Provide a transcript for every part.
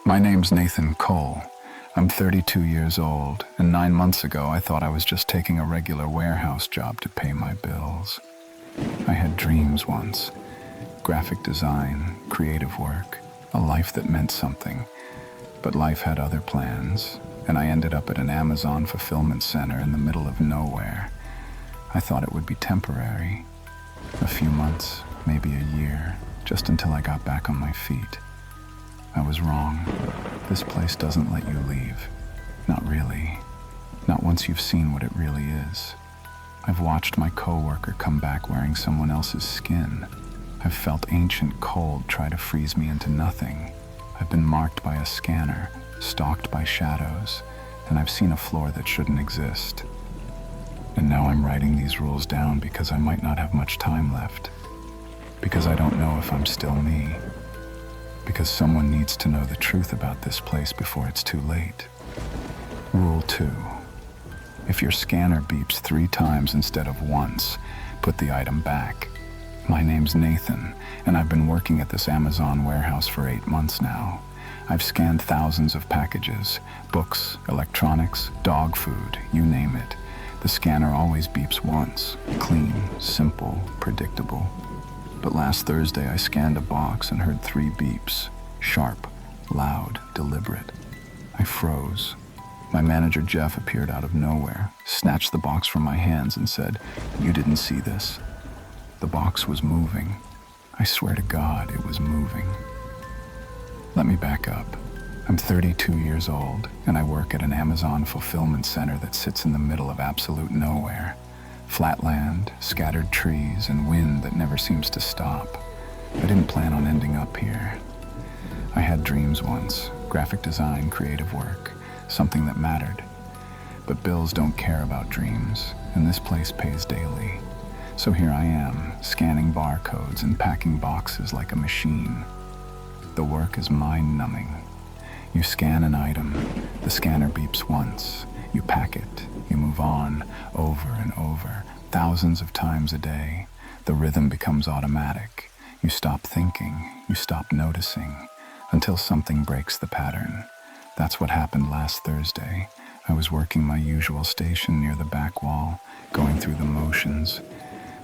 My name's Nathan Cole. I'm 32 years old, and 9 months ago I thought I was just taking a regular warehouse job to pay my bills. I had dreams once. Graphic design, creative work, a life that meant something. But life had other plans, and I ended up at an Amazon fulfillment center in the middle of nowhere. I thought it would be temporary. A few months, maybe a year, just until I got back on my feet. I was wrong. This place doesn't let you leave. Not really. Not once you've seen what it really is. I've watched my coworker come back wearing someone else's skin. I've felt ancient cold try to freeze me into nothing. I've been marked by a scanner, stalked by shadows, and I've seen a floor that shouldn't exist. And now I'm writing these rules down because I might not have much time left. Because I don't know if I'm still me. Because someone needs to know the truth about this place before it's too late. Rule 2. If your scanner beeps 3 times instead of once, put the item back. My name's Nathan, and I've been working at this Amazon warehouse for 8 months now. I've scanned thousands of packages, books, electronics, dog food, you name it. The scanner always beeps once. Clean, simple, predictable. But last Thursday I scanned a box and heard 3 beeps. Sharp, loud, deliberate. I froze. My manager Jeff appeared out of nowhere, snatched the box from my hands and said, "You didn't see this." The box was moving. I swear to God, it was moving. Let me back up. I'm 32 years old, and I work at an Amazon fulfillment center that sits in the middle of absolute nowhere. Flat land, scattered trees, and wind that never seems to stop. I didn't plan on ending up here. I had dreams once, graphic design, creative work, something that mattered. But bills don't care about dreams, and this place pays daily. So here I am, scanning barcodes and packing boxes like a machine. The work is mind-numbing. You scan an item, the scanner beeps once, you pack it, you move on, over and over, thousands of times a day. The rhythm becomes automatic. You stop thinking, you stop noticing, until something breaks the pattern. That's what happened last Thursday. I was working my usual station near the back wall, going through the motions.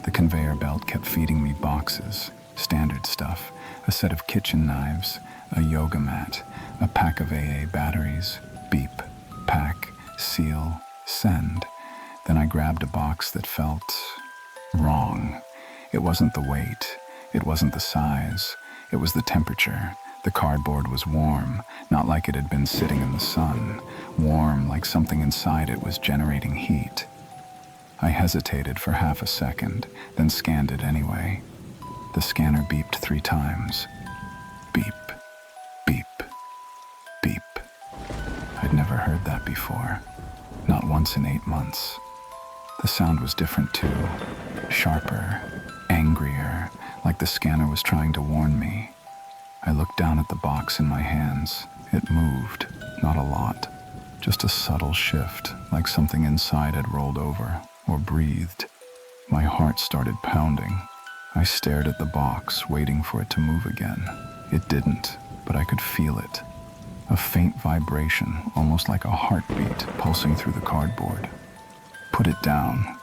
The conveyor belt kept feeding me boxes, standard stuff, a set of kitchen knives, a yoga mat, a pack of AA batteries, beep, pack, seal, send. Then I grabbed a box that felt wrong. It wasn't the weight, it wasn't the size, it was the temperature. The cardboard was warm, not like it had been sitting in the sun, warm like something inside it was generating heat. I hesitated for half a second, then scanned it anyway. The scanner beeped 3 times. Beep, beep, beep. I'd never heard that before, not once in 8 months. The sound was different too, sharper, angrier, like the scanner was trying to warn me. I looked down at the box in my hands. It moved, not a lot, just a subtle shift, like something inside had rolled over or breathed. My heart started pounding. I stared at the box, waiting for it to move again. It didn't, but I could feel it. A faint vibration, almost like a heartbeat, pulsing through the cardboard. Put it down.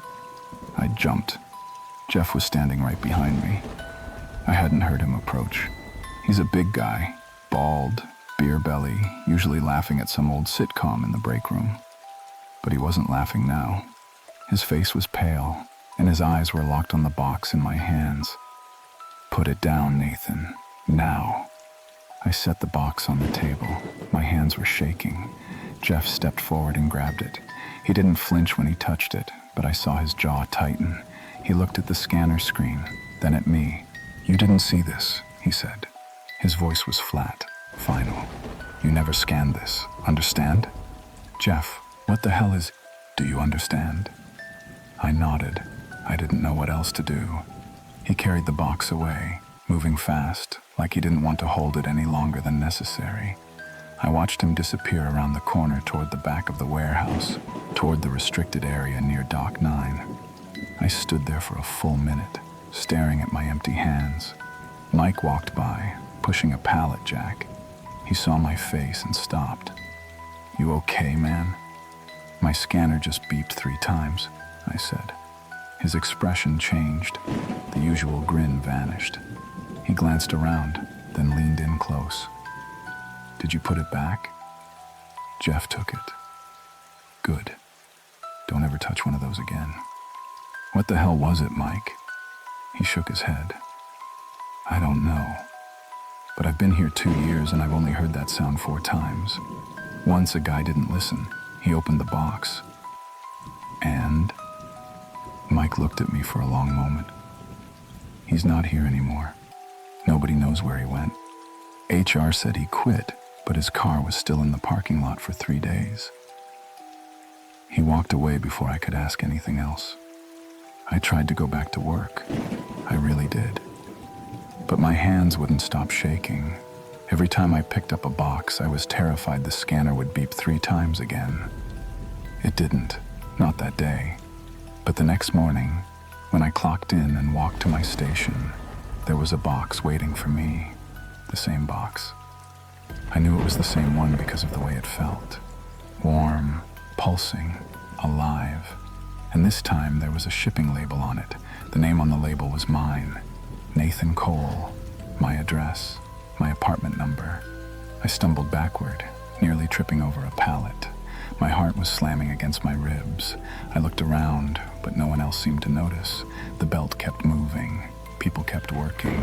I jumped. Jeff was standing right behind me. I hadn't heard him approach. He's a big guy, bald, beer belly, usually laughing at some old sitcom in the Breakroom. But he wasn't laughing now. His face was pale, and his eyes were locked on the box in my hands. "Put it down, Nathan. Now." I set the box on the table. My hands were shaking. Jeff stepped forward and grabbed it. He didn't flinch when he touched it, but I saw his jaw tighten. He looked at the scanner screen, then at me. "You didn't see this," he said. His voice was flat, final. "You never scanned this, understand?" "Jeff, what the hell is... Do you understand?" I nodded. I didn't know what else to do. He carried the box away, moving fast, like he didn't want to hold it any longer than necessary. I watched him disappear around the corner toward the back of the warehouse, toward the restricted area near Dock 9. I stood there for a full minute, staring at my empty hands. Mike walked by, pushing a pallet jack. He saw my face and stopped. "You okay, man?" "My scanner just beeped 3 times," I said. His expression changed. The usual grin vanished. He glanced around, then leaned in close. "Did you put it back?" "Jeff took it." "Good. Don't ever touch one of those again." "What the hell was it, Mike?" He shook his head. "I don't know. But I've been here 2 years and I've only heard that sound 4 times. Once a guy didn't listen. He opened the box. And?" Mike looked at me for a long moment. "He's not here anymore. Nobody knows where he went. HR said he quit, but his car was still in the parking lot for 3 days. He walked away before I could ask anything else. I tried to go back to work. I really did. But my hands wouldn't stop shaking. Every time I picked up a box, I was terrified the scanner would beep 3 times again. It didn't, not that day. But the next morning, when I clocked in and walked to my station, there was a box waiting for me. The same box. I knew it was the same one because of the way it felt. Warm, pulsing, alive. And this time there was a shipping label on it. The name on the label was mine. Nathan Cole. My address. My apartment number. I stumbled backward, nearly tripping over a pallet. My heart was slamming against my ribs. I looked around, but no one else seemed to notice. The belt kept moving. People kept working.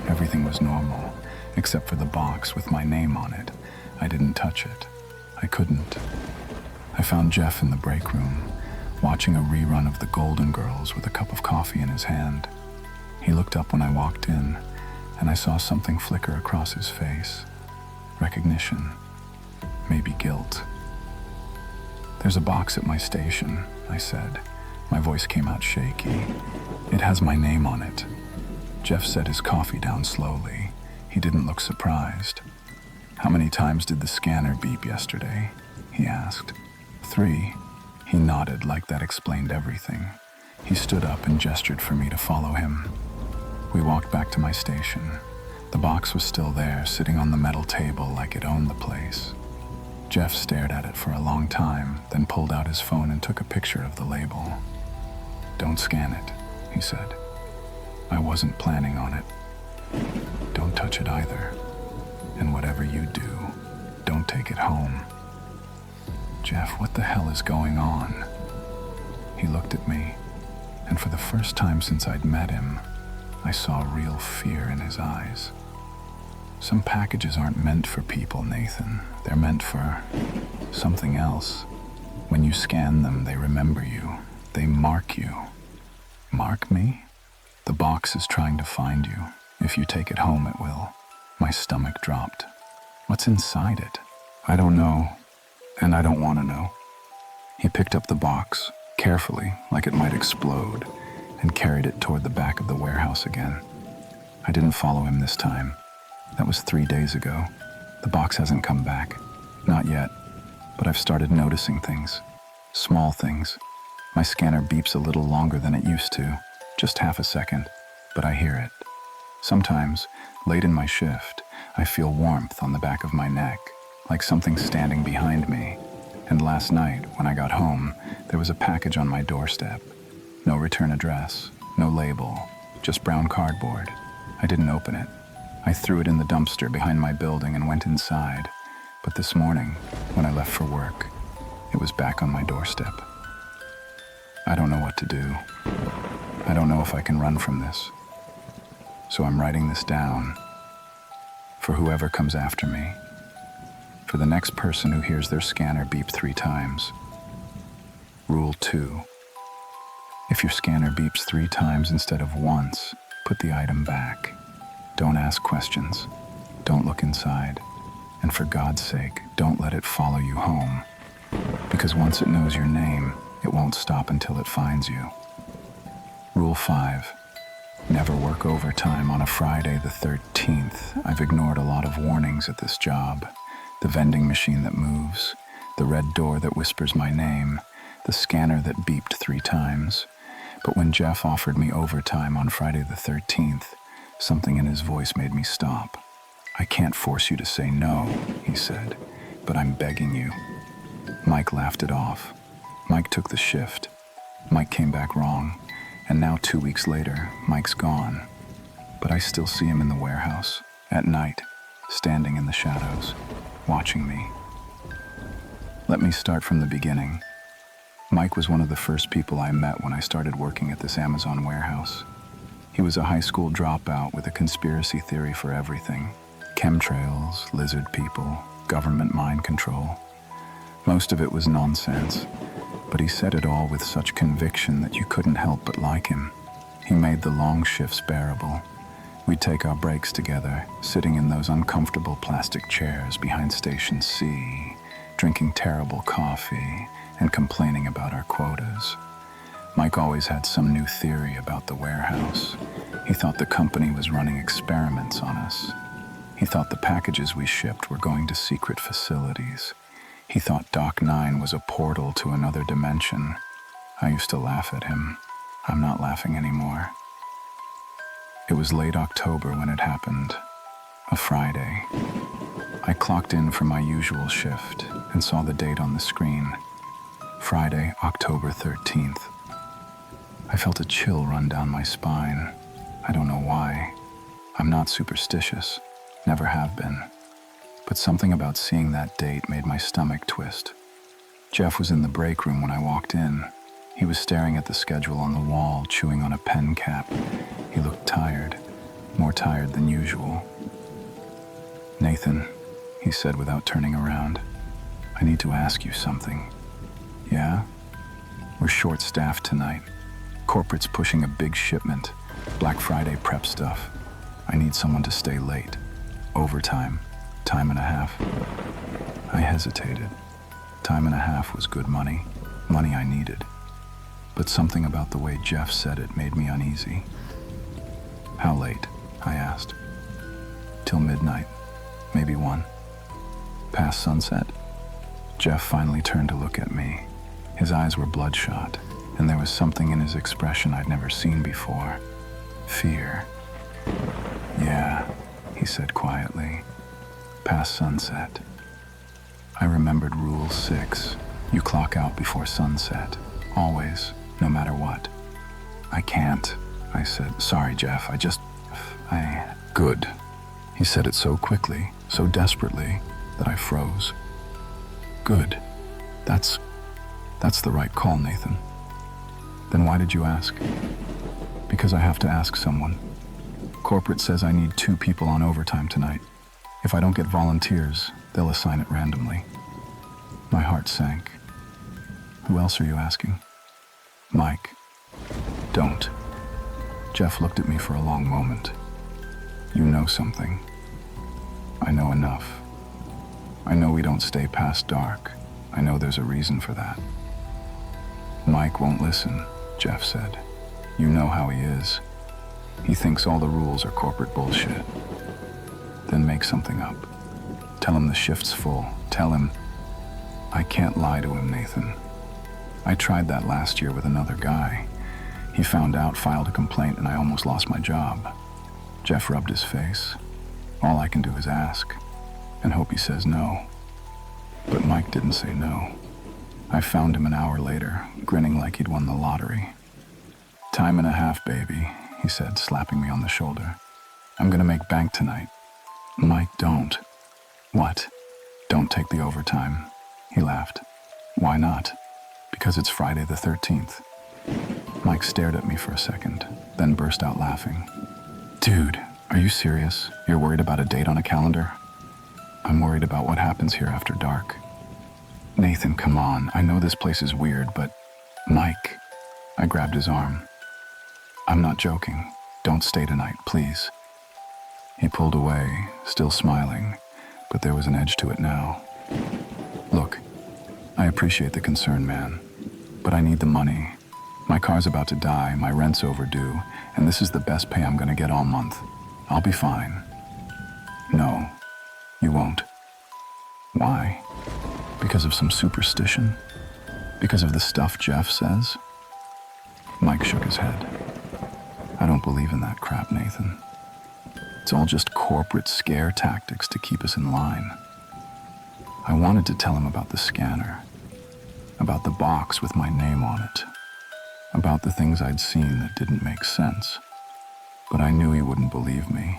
Everything was normal, except for the box with my name on it. I didn't touch it. I couldn't. I found Jeff in the break room, watching a rerun of The Golden Girls with a cup of coffee in his hand. He looked up when I walked in, and I saw something flicker across his face. Recognition. Maybe guilt. "There's a box at my station," I said. My voice came out shaky. "It has my name on it." Jeff set his coffee down slowly. He didn't look surprised. "How many times did the scanner beep yesterday?" he asked. 3. He nodded like that explained everything. He stood up and gestured for me to follow him. We walked back to my station. The box was still there, sitting on the metal table like it owned the place. Jeff stared at it for a long time, then pulled out his phone and took a picture of the label. "Don't scan it," he said. "I wasn't planning on it. Don't touch it either. And whatever you do, don't take it home." "Jeff, what the hell is going on?" He looked at me, and for the first time since I'd met him, I saw real fear in his eyes. "Some packages aren't meant for people, Nathan. They're meant for something else. When you scan them, they remember you. They mark you." "Mark me?" "The box is trying to find you. If you take it home, it will." My stomach dropped. "What's inside it?" "I don't know, and I don't want to know." He picked up the box, carefully, like it might explode, and carried it toward the back of the warehouse again. I didn't follow him this time. That was 3 days ago. The box hasn't come back. Not yet, but I've started noticing things. Small things. My scanner beeps a little longer than it used to, just half a second, but I hear it. Sometimes, late in my shift, I feel warmth on the back of my neck, like something standing behind me. And last night, when I got home, there was a package on my doorstep. No return address, no label, just brown cardboard. I didn't open it. I threw it in the dumpster behind my building and went inside. But this morning, when I left for work, it was back on my doorstep. I don't know what to do. I don't know if I can run from this. So I'm writing this down. For whoever comes after me. For the next person who hears their scanner beep 3 times. Rule 2. If your scanner beeps 3 times instead of once, put the item back. Don't ask questions. Don't look inside. And for God's sake, don't let it follow you home. Because once it knows your name, it won't stop until it finds you. Rule 5. Never work overtime on a Friday the 13th. I've ignored a lot of warnings at this job. The vending machine that moves, the red door that whispers my name, the scanner that beeped 3 times. But when Jeff offered me overtime on Friday the 13th, something in his voice made me stop. I can't force you to say no, he said, but I'm begging you. Mike laughed it off. Mike took the shift. Mike came back wrong, and now 2 weeks later, Mike's gone. But I still see him in the warehouse, at night, standing in the shadows, watching me. Let me start from the beginning. Mike was one of the first people I met when I started working at this Amazon warehouse. He was a high school dropout with a conspiracy theory for everything. Chemtrails, lizard people, government mind control. Most of it was nonsense, but he said it all with such conviction that you couldn't help but like him. He made the long shifts bearable. We'd take our breaks together, sitting in those uncomfortable plastic chairs behind Station C, drinking terrible coffee and complaining about our quotas. Mike always had some new theory about the warehouse. He thought the company was running experiments on us. He thought the packages we shipped were going to secret facilities. He thought Dock 9 was a portal to another dimension. I used to laugh at him. I'm not laughing anymore. It was late October when it happened. A Friday. I clocked in for my usual shift and saw the date on the screen. Friday, October 13th. I felt a chill run down my spine. I don't know why. I'm not superstitious. Never have been. But something about seeing that date made my stomach twist. Jeff was in the break room when I walked in. He was staring at the schedule on the wall, chewing on a pen cap. He looked tired, more tired than usual. "Nathan," he said without turning around, "I need to ask you something." "Yeah?" "We're short-staffed tonight. Corporate's pushing a big shipment, Black Friday prep stuff. I need someone to stay late. Overtime, time and a half." I hesitated. Time and a half was good money, money I needed. But something about the way Jeff said it made me uneasy. "How late?" I asked. "Till midnight, maybe 1. Past sunset?" Jeff finally turned to look at me. His eyes were bloodshot, and there was something in his expression I'd never seen before. Fear. "Yeah," he said quietly. "Past sunset." I remembered Rule 6. You clock out before sunset. Always, no matter what. "I can't," I said. "Sorry, Jeff, Good." He said it so quickly, so desperately, that I froze. "Good. That's the right call, Nathan." "Then why did you ask?" "Because I have to ask someone. Corporate says I need 2 people on overtime tonight. If I don't get volunteers, they'll assign it randomly." My heart sank. "Who else are you asking?" "Mike." "Don't." Jeff looked at me for a long moment. "You know something." "I know enough. I know we don't stay past dark. I know there's a reason for that." "Mike won't listen," Jeff said. "You know how he is. He thinks all the rules are corporate bullshit." "Then make something up. Tell him the shift's full. Tell him..." "I can't lie to him, Nathan. I tried that last year with another guy. He found out, filed a complaint, and I almost lost my job." Jeff rubbed his face. "All I can do is ask, and hope he says no." But Mike didn't say no. I found him an hour later, grinning like he'd won the lottery. "Time and a half, baby," he said, slapping me on the shoulder. "I'm gonna make bank tonight." "Mike, don't." "What?" "Don't take the overtime." He laughed. "Why not?" "Because it's Friday the 13th. Mike stared at me for a second, then burst out laughing. "Dude, are you serious? You're worried about a date on a calendar?" "I'm worried about what happens here after dark." "Nathan, come on. I know this place is weird, but..." "Mike." I grabbed his arm. "I'm not joking. Don't stay tonight, please." He pulled away, still smiling, but there was an edge to it now. "Look, I appreciate the concern, man, but I need the money. My car's about to die, my rent's overdue, and this is the best pay I'm gonna get all month. I'll be fine." "No, you won't." "Why? Because of some superstition? Because of the stuff Jeff says?" Mike shook his head. "I don't believe in that crap, Nathan. It's all just corporate scare tactics to keep us in line. I wanted to tell him about the scanner, about the box with my name on it, about the things I'd seen that didn't make sense. But I knew he wouldn't believe me.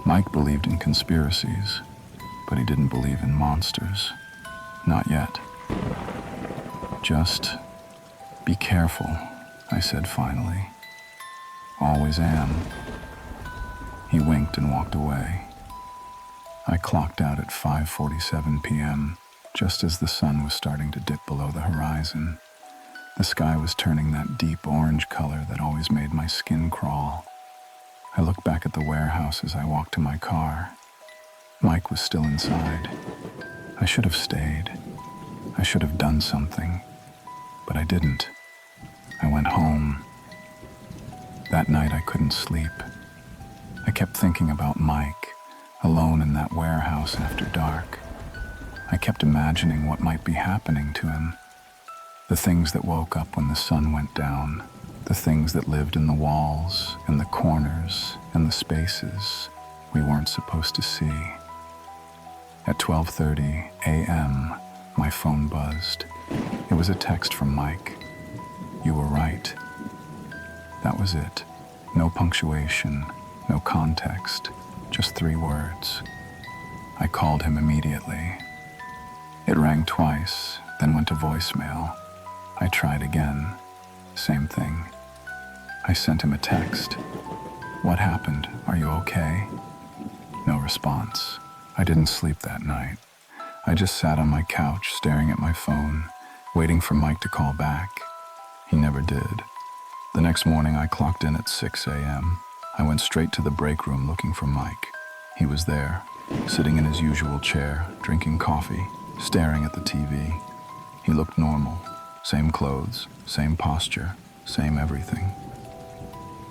Mike believed in conspiracies, but he didn't believe in monsters. Not yet. Just be careful, I said finally. Always am. He winked and walked away. I clocked out at 5:47 p.m., just as the sun was starting to dip below the horizon. The sky was turning that deep orange color that always made my skin crawl. I looked back at the warehouse as I walked to my car. Mike was still inside. I should have stayed. I should have done something, but I didn't. I went home. That night I couldn't sleep. I kept thinking about Mike, alone in that warehouse after dark. I kept imagining what might be happening to him. The things that woke up when the sun went down, the things that lived in the walls, in the corners, and the spaces we weren't supposed to see. At 12:30 a.m., my phone buzzed. It was a text from Mike. You were right. That was it. No punctuation, no context, just 3 words. I called him immediately. It rang twice, then went to voicemail. I tried again. Same thing. I sent him a text. What happened? Are you okay? No response. I didn't sleep that night. I just sat on my couch staring at my phone, waiting for Mike to call back. He never did. The next morning I clocked in at 6 a.m. I went straight to the breakroom looking for Mike. He was there, sitting in his usual chair, drinking coffee, staring at the TV. He looked normal. Same clothes, same posture, same everything.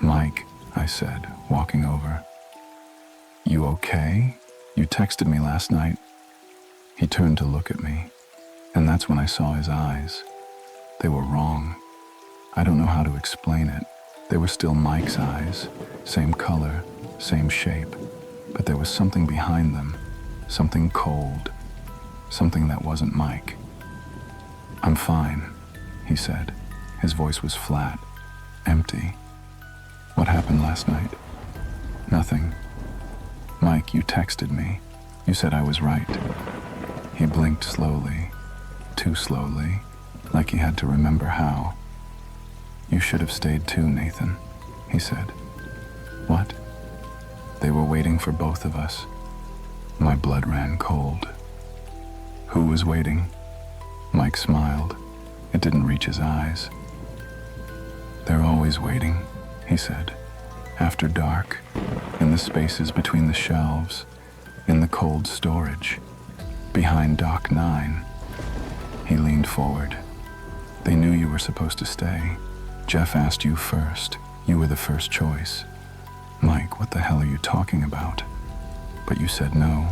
Mike, I said, walking over. You okay? You texted me last night. He turned to look at me, and that's when I saw his eyes. They were wrong. I don't know how to explain it. They were still Mike's eyes, same color, same shape, but there was something behind them, something cold, something that wasn't Mike. I'm fine, he said. His voice was flat, empty. What happened last night? Nothing. Mike, you texted me. You said I was right. He blinked slowly, too slowly, like he had to remember how. You should have stayed too, Nathan, he said. What? They were waiting for both of us. My blood ran cold. Who was waiting? Mike smiled. It didn't reach his eyes. They're always waiting, he said. After dark, in the spaces between the shelves, in the cold storage, behind Dock 9. He leaned forward. They knew you were supposed to stay. Jeff asked you first. You were the first choice. Mike, what the hell are you talking about? But you said no.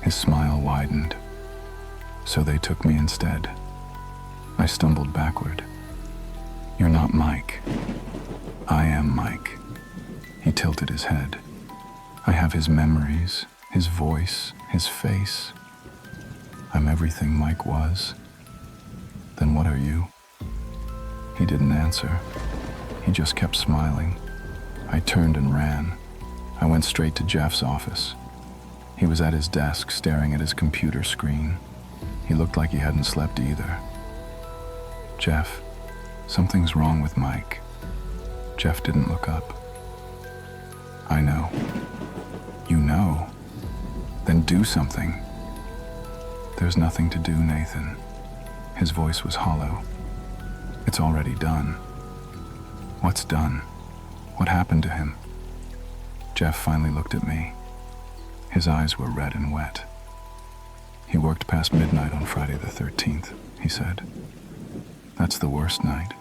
His smile widened. So they took me instead. I stumbled backward. You're not Mike. I am Mike. He tilted his head. I have his memories, his voice, his face. I'm everything Mike was. Then what are you? He didn't answer. He just kept smiling. I turned and ran. I went straight to Jeff's office. He was at his desk staring at his computer screen. He looked like he hadn't slept either. Jeff, something's wrong with Mike. Jeff didn't look up. I know. You know? Then do something. There's nothing to do, Nathan. His voice was hollow. It's already done. What's done? What happened to him? Jeff finally looked at me. His eyes were red and wet. He worked past midnight on Friday the 13th, he said. That's the worst night.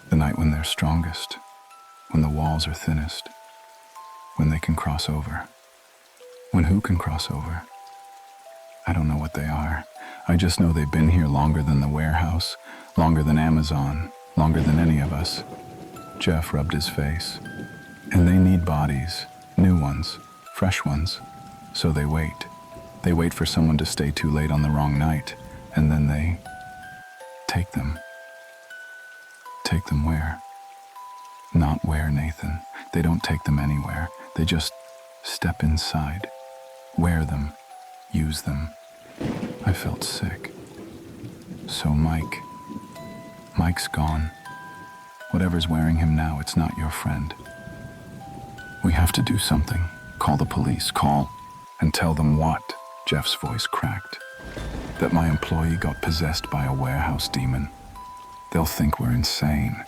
The night when they're strongest, when the walls are thinnest, when they can cross over. When who can cross over? I don't know what they are. I just know they've been here longer than the warehouse, longer than Amazon, longer than any of us. Jeff rubbed his face. And they need bodies. New ones, fresh ones. So they wait. They wait for someone to stay too late on the wrong night, and then they take them. Take them where? Not where, Nathan. They don't take them anywhere. They just step inside, wear them, use them. I felt sick. So Mike's gone. Whatever's wearing him now, it's not your friend. We have to do something. Call the police. Call and tell them what? Jeff's voice cracked. That my employee got possessed by a warehouse demon. They'll think we're insane.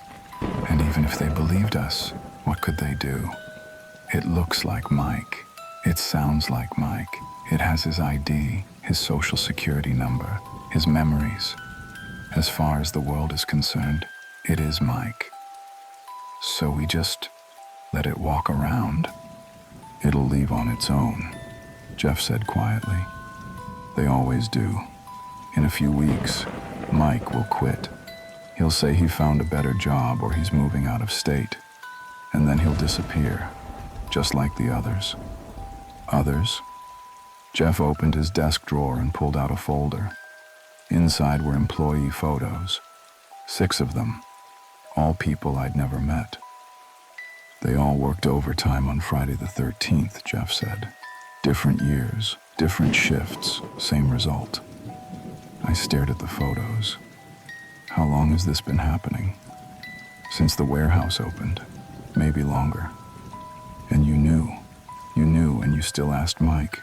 And even if they believed us, what could they do? It looks like Mike. It sounds like Mike. It has his ID, his social security number, his memories. As far as the world is concerned, it is Mike. So we just let it walk around. It'll leave on its own, Jeff said quietly. They always do. In a few weeks, Mike will quit. He'll say he found a better job or he's moving out of state. And then he'll disappear, just like the others. Others? Jeff opened his desk drawer and pulled out a folder. Inside were employee photos. 6 of them. All people I'd never met. They all worked overtime on Friday the 13th, Jeff said. Different years, different shifts, same result. I stared at the photos. How long has this been happening? Since the warehouse opened. Maybe longer. And you knew, and you still asked Mike.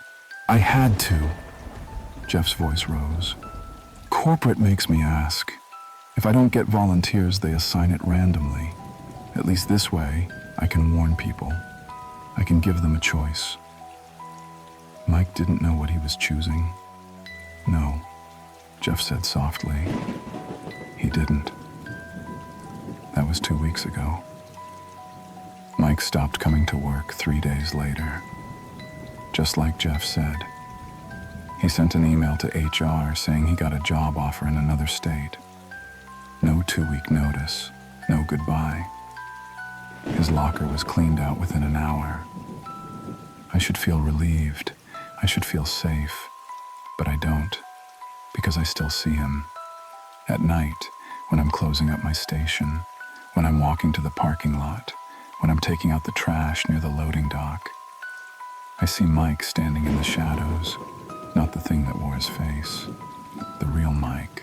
I had to. Jeff's voice rose. Corporate makes me ask. If I don't get volunteers, they assign it randomly. At least this way, I can warn people. I can give them a choice. Mike didn't know what he was choosing. No, Jeff said softly. He didn't. That was 2 weeks ago. Mike stopped coming to work 3 days later. Just like Jeff said. He sent an email to HR saying he got a job offer in another state. No 2-week notice, no goodbye. His locker was cleaned out within an hour. I should feel relieved. I should feel safe. But I don't, because I still see him. At night, when I'm closing up my station, when I'm walking to the parking lot, when I'm taking out the trash near the loading dock. I see Mike standing in the shadows, not the thing that wore his face, the real Mike,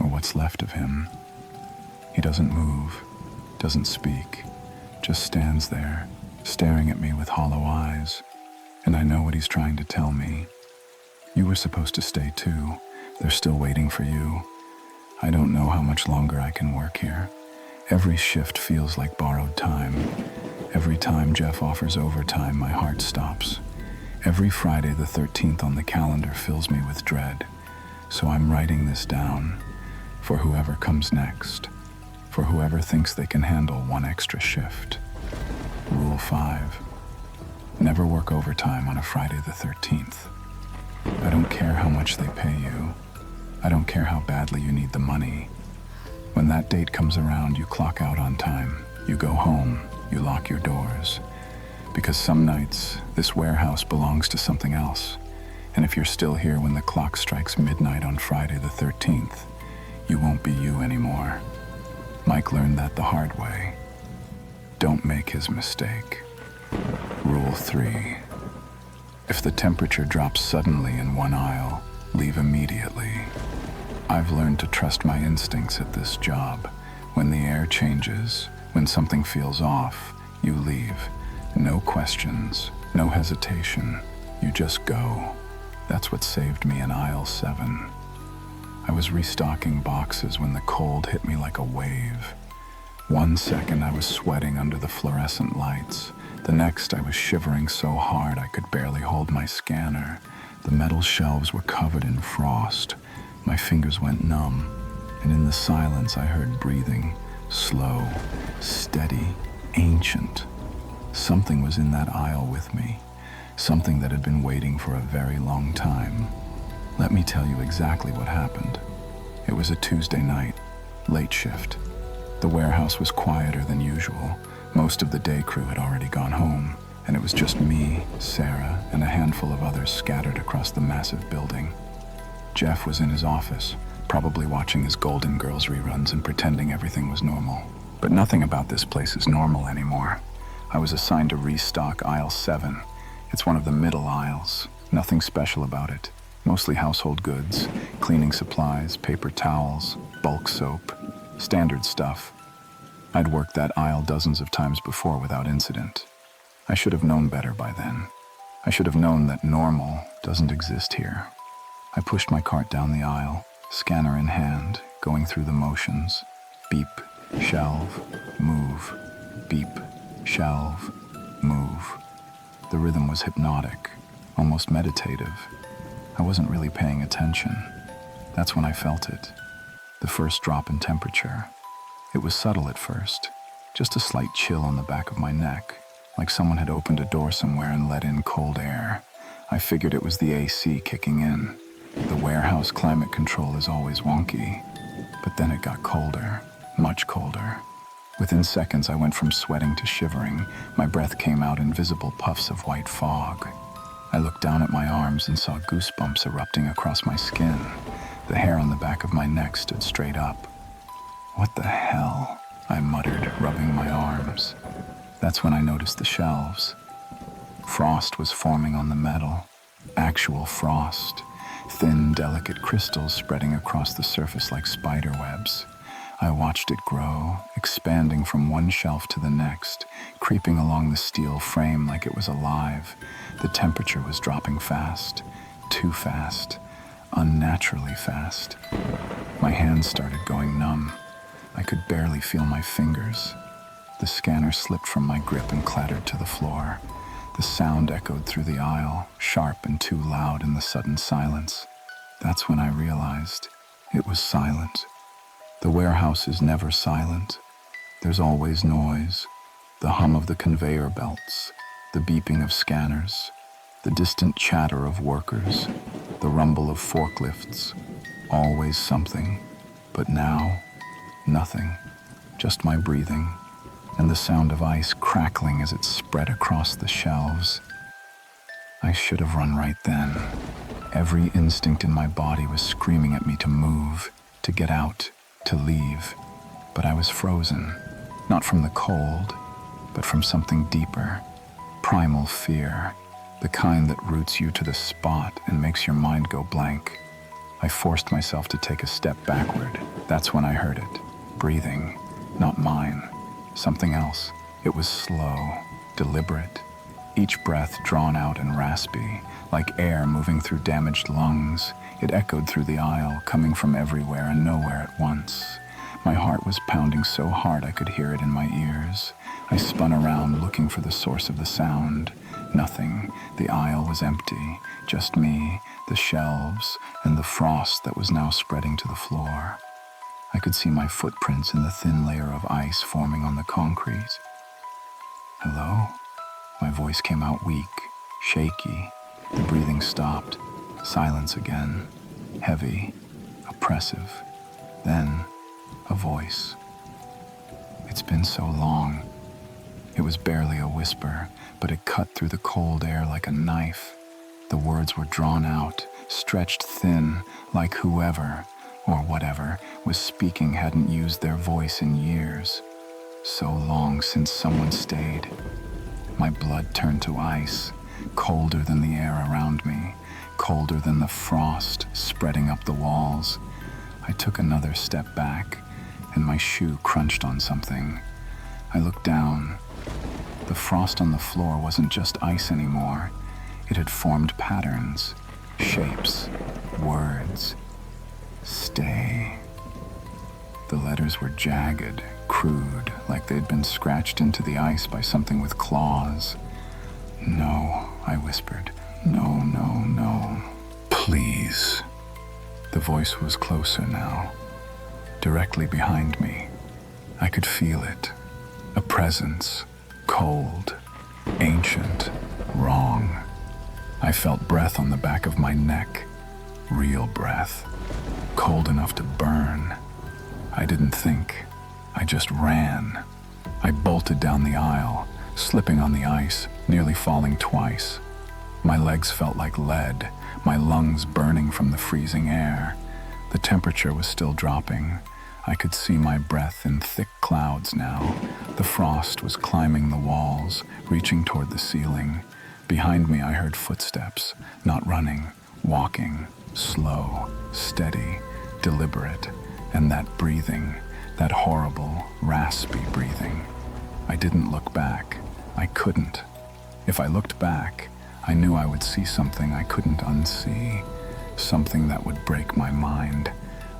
or what's left of him. He doesn't move, doesn't speak, just stands there, staring at me with hollow eyes, and I know what he's trying to tell me. You were supposed to stay too. They're still waiting for you. I don't know how much longer I can work here. Every shift feels like borrowed time. Every time Jeff offers overtime, my heart stops. Every Friday the 13th on the calendar fills me with dread. So I'm writing this down for whoever comes next, for whoever thinks they can handle one extra shift. Rule 5. Never work overtime on a Friday the 13th. I don't care how much they pay you. I don't care how badly you need the money. When that date comes around, you clock out on time. You go home. You lock your doors. Because some nights, this warehouse belongs to something else. And if you're still here when the clock strikes midnight on Friday the 13th, you won't be you anymore. Mike learned that the hard way. Don't make his mistake. Rule 3. If the temperature drops suddenly in one aisle, leave immediately. I've learned to trust my instincts at this job. When the air changes, when something feels off, you leave. No questions, no hesitation. You just go. That's what saved me in aisle 7. I was restocking boxes when the cold hit me like a wave. 1 second I was sweating under the fluorescent lights. The next I was shivering so hard I could barely hold my scanner. The metal shelves were covered in frost. My fingers went numb, and in the silence I heard breathing, slow, steady, ancient. Something was in that aisle with me, something that had been waiting for a very long time. Let me tell you exactly what happened. It was a Tuesday night, late shift. The warehouse was quieter than usual. Most of the day crew had already gone home. and it was just me, Sarah, and a handful of others scattered across the massive building. Jeff was in his office, probably watching his Golden Girls reruns and pretending everything was normal. But nothing about this place is normal anymore. I was assigned to restock aisle 7. It's one of the middle aisles. Nothing special about it. Mostly household goods, cleaning supplies, paper towels, bulk soap, standard stuff. I'd worked that aisle dozens of times before without incident. I should have known better by then. I should have known that normal doesn't exist here. I pushed my cart down the aisle, scanner in hand, going through the motions. Beep, shelve, move. Beep, shelve, move. The rhythm was hypnotic, almost meditative. I wasn't really paying attention. That's when I felt it. The first drop in temperature. It was subtle at first, just a slight chill on the back of my neck, like someone had opened a door somewhere and let in cold air. I figured it was the AC kicking in. The warehouse climate control is always wonky. But then it got colder, much colder. Within seconds, I went from sweating to shivering. My breath came out in visible puffs of white fog. I looked down at my arms and saw goosebumps erupting across my skin. The hair on the back of my neck stood straight up. "What the hell?" I muttered, rubbing my arms. That's when I noticed the shelves. Frost was forming on the metal. Actual frost. Thin, delicate crystals spreading across the surface like spider webs. I watched it grow, expanding from one shelf to the next, creeping along the steel frame like it was alive. The temperature was dropping fast, too fast, unnaturally fast. My hands started going numb. I could barely feel my fingers. The scanner slipped from my grip and clattered to the floor. The sound echoed through the aisle, sharp and too loud in the sudden silence. That's when I realized it was silent. The warehouse is never silent. There's always noise, the hum of the conveyor belts, the beeping of scanners, the distant chatter of workers, the rumble of forklifts. Always something, but now, nothing. Just my breathing, and the sound of ice crackling as it spread across the shelves. I should have run right then. Every instinct in my body was screaming at me to move, to get out, to leave. But I was frozen, not from the cold, but from something deeper. Primal fear, the kind that roots you to the spot and makes your mind go blank. I forced myself to take a step backward. That's when I heard it. Breathing, not mine. Something else. It was slow, deliberate. Each breath drawn out and raspy, like air moving through damaged lungs. It echoed through the aisle, coming from everywhere and nowhere at once. My heart was pounding so hard I could hear it in my ears. I spun around looking for the source of the sound. Nothing. The aisle was empty. Just me, the shelves, and the frost that was now spreading to the floor. I could see my footprints in the thin layer of ice forming on the concrete. "Hello?" My voice came out weak, shaky. The breathing stopped. Silence again. Heavy, oppressive. Then, a voice. "It's been so long." It was barely a whisper, but it cut through the cold air like a knife. The words were drawn out, stretched thin, like whoever, or whatever, was speaking hadn't used their voice in years. So long since someone stayed. My blood turned to ice, colder than the air around me, colder than the frost spreading up the walls. I took another step back, and my shoe crunched on something. I looked down. The frost on the floor wasn't just ice anymore. It had formed patterns, shapes, words. Stay. The letters were jagged, crude, like they'd been scratched into the ice by something with claws. "No," I whispered. "No, no, no. Please." The voice was closer now, directly behind me. I could feel it. A presence, cold, ancient, wrong. I felt breath on the back of my neck, real breath, cold enough to burn. I didn't think. I just ran. I bolted down the aisle, slipping on the ice, nearly falling twice. My legs felt like lead, my lungs burning from the freezing air. The temperature was still dropping. I could see my breath in thick clouds now. The frost was climbing the walls, reaching toward the ceiling. Behind me I heard footsteps, not running, walking, slow, steady, deliberate, and that breathing, that horrible, raspy breathing. I didn't look back. I couldn't. If I looked back, I knew I would see something I couldn't unsee, something that would break my mind.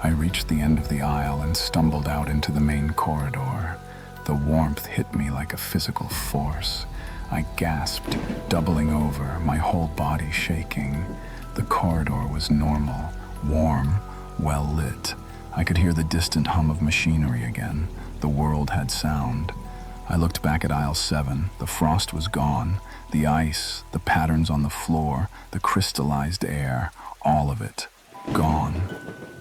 I reached the end of the aisle and stumbled out into the main corridor. The warmth hit me like a physical force. I gasped, doubling over, my whole body shaking. The corridor was normal, warm, well lit. I could hear the distant hum of machinery again. The world had sound. I looked back at aisle 7. The frost was gone. The ice, the patterns on the floor, the crystallized air, all of it, gone,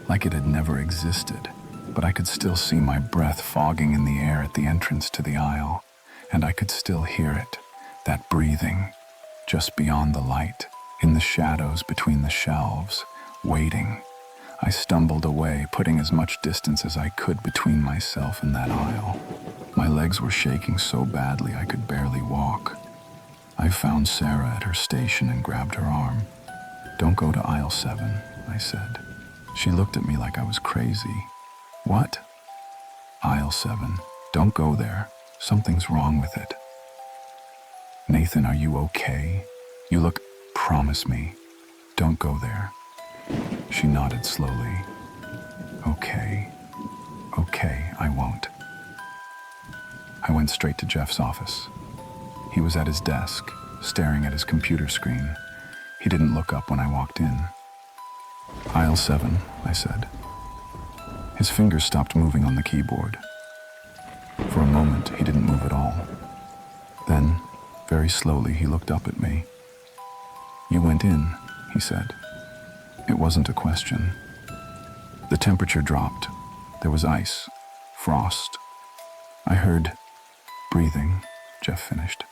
like it had never existed. But I could still see my breath fogging in the air at the entrance to the aisle, and I could still hear it, that breathing, just beyond the light, in the shadows between the shelves, waiting. I stumbled away, putting as much distance as I could between myself and that aisle. My legs were shaking so badly I could barely walk. I found Sarah at her station and grabbed her arm. "Don't go to aisle 7, I said. She looked at me like I was crazy. "What?" "Aisle 7. Don't go there. Something's wrong with it." "Nathan, are you okay? You look... Promise me. Don't go there." She nodded slowly. Okay, I won't." I went straight to Jeff's office. He was at his desk, staring at his computer screen. He didn't look up when I walked in. "Aisle 7, I said. His fingers stopped moving on the keyboard. For a moment, he didn't move at all. Then, very slowly, he looked up at me. "You went in," he said. It wasn't a question. The temperature dropped. There was ice, frost. I heard breathing, Jeff finished,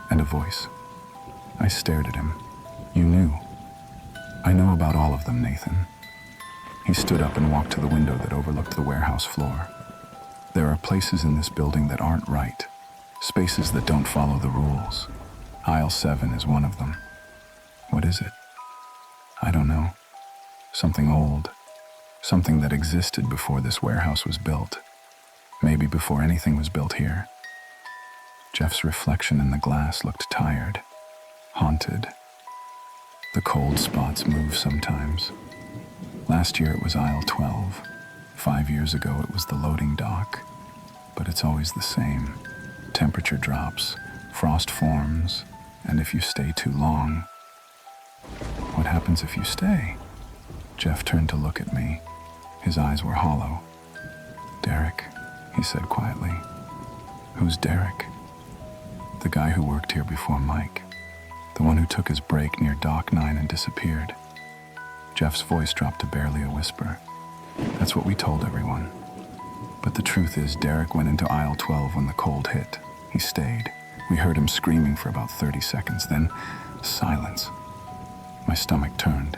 and a voice. I stared at him. "You knew." "I know about all of them, Nathan." He stood up and walked to the window that overlooked the warehouse floor. "There are places in this building that aren't right, spaces that don't follow the rules. Aisle 7 is one of them." "What is it?" "I don't know. Something old. Something that existed before this warehouse was built. Maybe before anything was built here." Jeff's reflection in the glass looked tired, haunted. The cold spots move sometimes. Last year it was aisle 12. 5 years ago it was the loading dock. But it's always the same. Temperature drops, frost forms, and if you stay too long... "What happens if you stay?" Jeff turned to look at me. His eyes were hollow. "Derek," he said quietly. "Who's Derek?" "The guy who worked here before Mike. The one who took his break near Dock 9 and disappeared." Jeff's voice dropped to barely a whisper. "That's what we told everyone. But the truth is, Derek went into aisle 12 when the cold hit. He stayed. We heard him screaming for about 30 seconds, then silence. My stomach turned.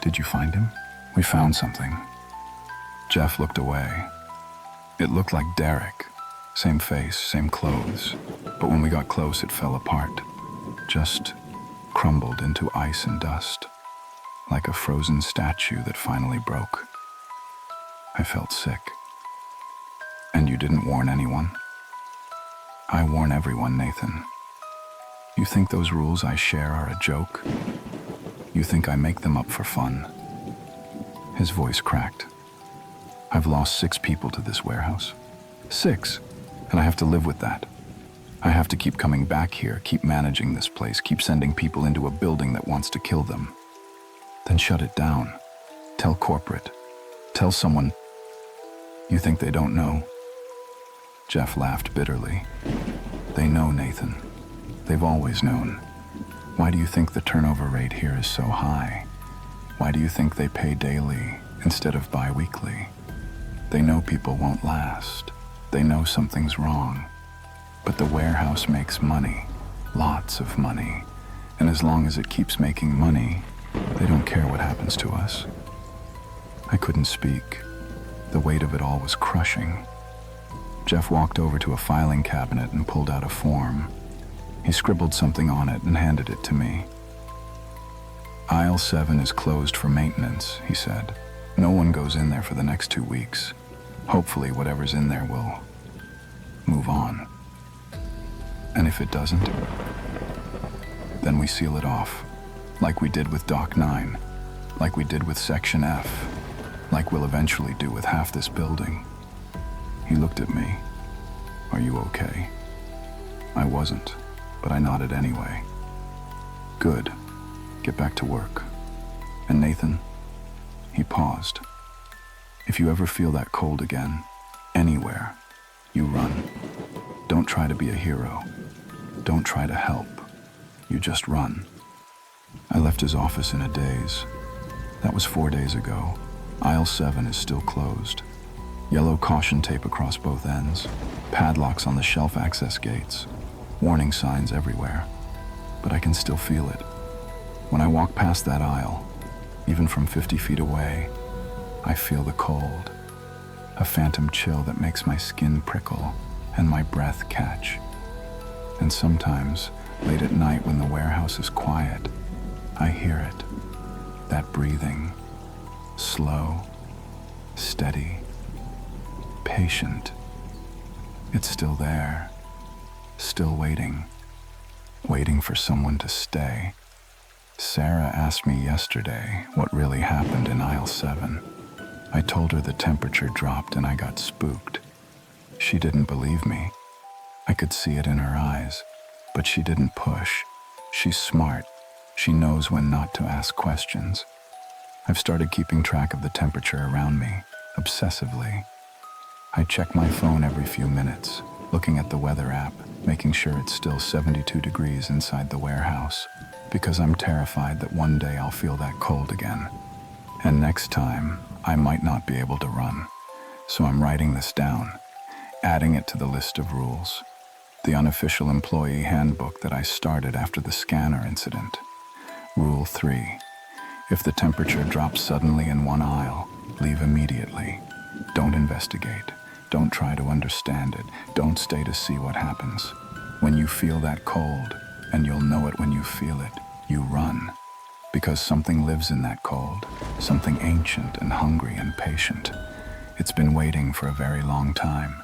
Did you find him?" "We found something." Jeff looked away. It looked like Derek. Same face, same clothes. But when we got close, it fell apart. Just crumbled into ice and dust. Like a frozen statue that finally broke. I felt sick. "And you didn't warn anyone?" "I warn everyone, Nathan. You think those rules I share are a joke? You think I make them up for fun?" His voice cracked. "I've lost 6 people to this warehouse. 6. And I have to live with that. I have to keep coming back here, keep managing this place, keep sending people into a building that wants to kill them. Then shut it down. Tell corporate. Tell someone. You think they don't know?" Jeff laughed bitterly. "They know, Nathan. They've always known. Why do you think the turnover rate here is so high? Why do you think they pay daily instead of bi-weekly? They know people won't last. They know something's wrong. But the warehouse makes money, lots of money. And as long as it keeps making money, they don't care what happens to us. I couldn't speak. The weight of it all was crushing. Jeff walked over to a filing cabinet and pulled out a form. He scribbled something on it and handed it to me. Aisle 7 is closed for maintenance, he said. No one goes in there for the next 2 weeks. Hopefully whatever's in there will move on. And if it doesn't, then we seal it off, like we did with Dock 9, like we did with Section F, like we'll eventually do with half this building. He looked at me. Are you okay? I wasn't, but I nodded anyway. Good. Get back to work. And Nathan? He paused. If you ever feel that cold again, anywhere, you run. Don't try to be a hero. Don't try to help. You just run. I left his office in a daze. That was 4 days ago. Aisle 7 is still closed. Yellow caution tape across both ends. Padlocks on the shelf access gates. Warning signs everywhere. But I can still feel it. When I walk past that aisle, even from 50 feet away, I feel the cold. A phantom chill that makes my skin prickle and my breath catch. And sometimes, late at night when the warehouse is quiet, I hear it. That breathing. Slow, steady, patient. It's still there. Still waiting. Waiting for someone to stay. Sarah asked me yesterday what really happened in aisle 7. I told her the temperature dropped and I got spooked. She didn't believe me. I could see it in her eyes, but she didn't push. She's smart. She knows when not to ask questions. I've started keeping track of the temperature around me, obsessively. I check my phone every few minutes, looking at the weather app, making sure it's still 72 degrees inside the warehouse, because I'm terrified that one day I'll feel that cold again. And next time, I might not be able to run. So I'm writing this down, adding it to the list of rules. The unofficial employee handbook that I started after the scanner incident. Rule 3. If the temperature drops suddenly in one aisle, leave immediately. Don't investigate. Don't try to understand it. Don't stay to see what happens. When you feel that cold, and you'll know it when you feel it, you run. Because something lives in that cold, something ancient and hungry and patient. It's been waiting for a very long time,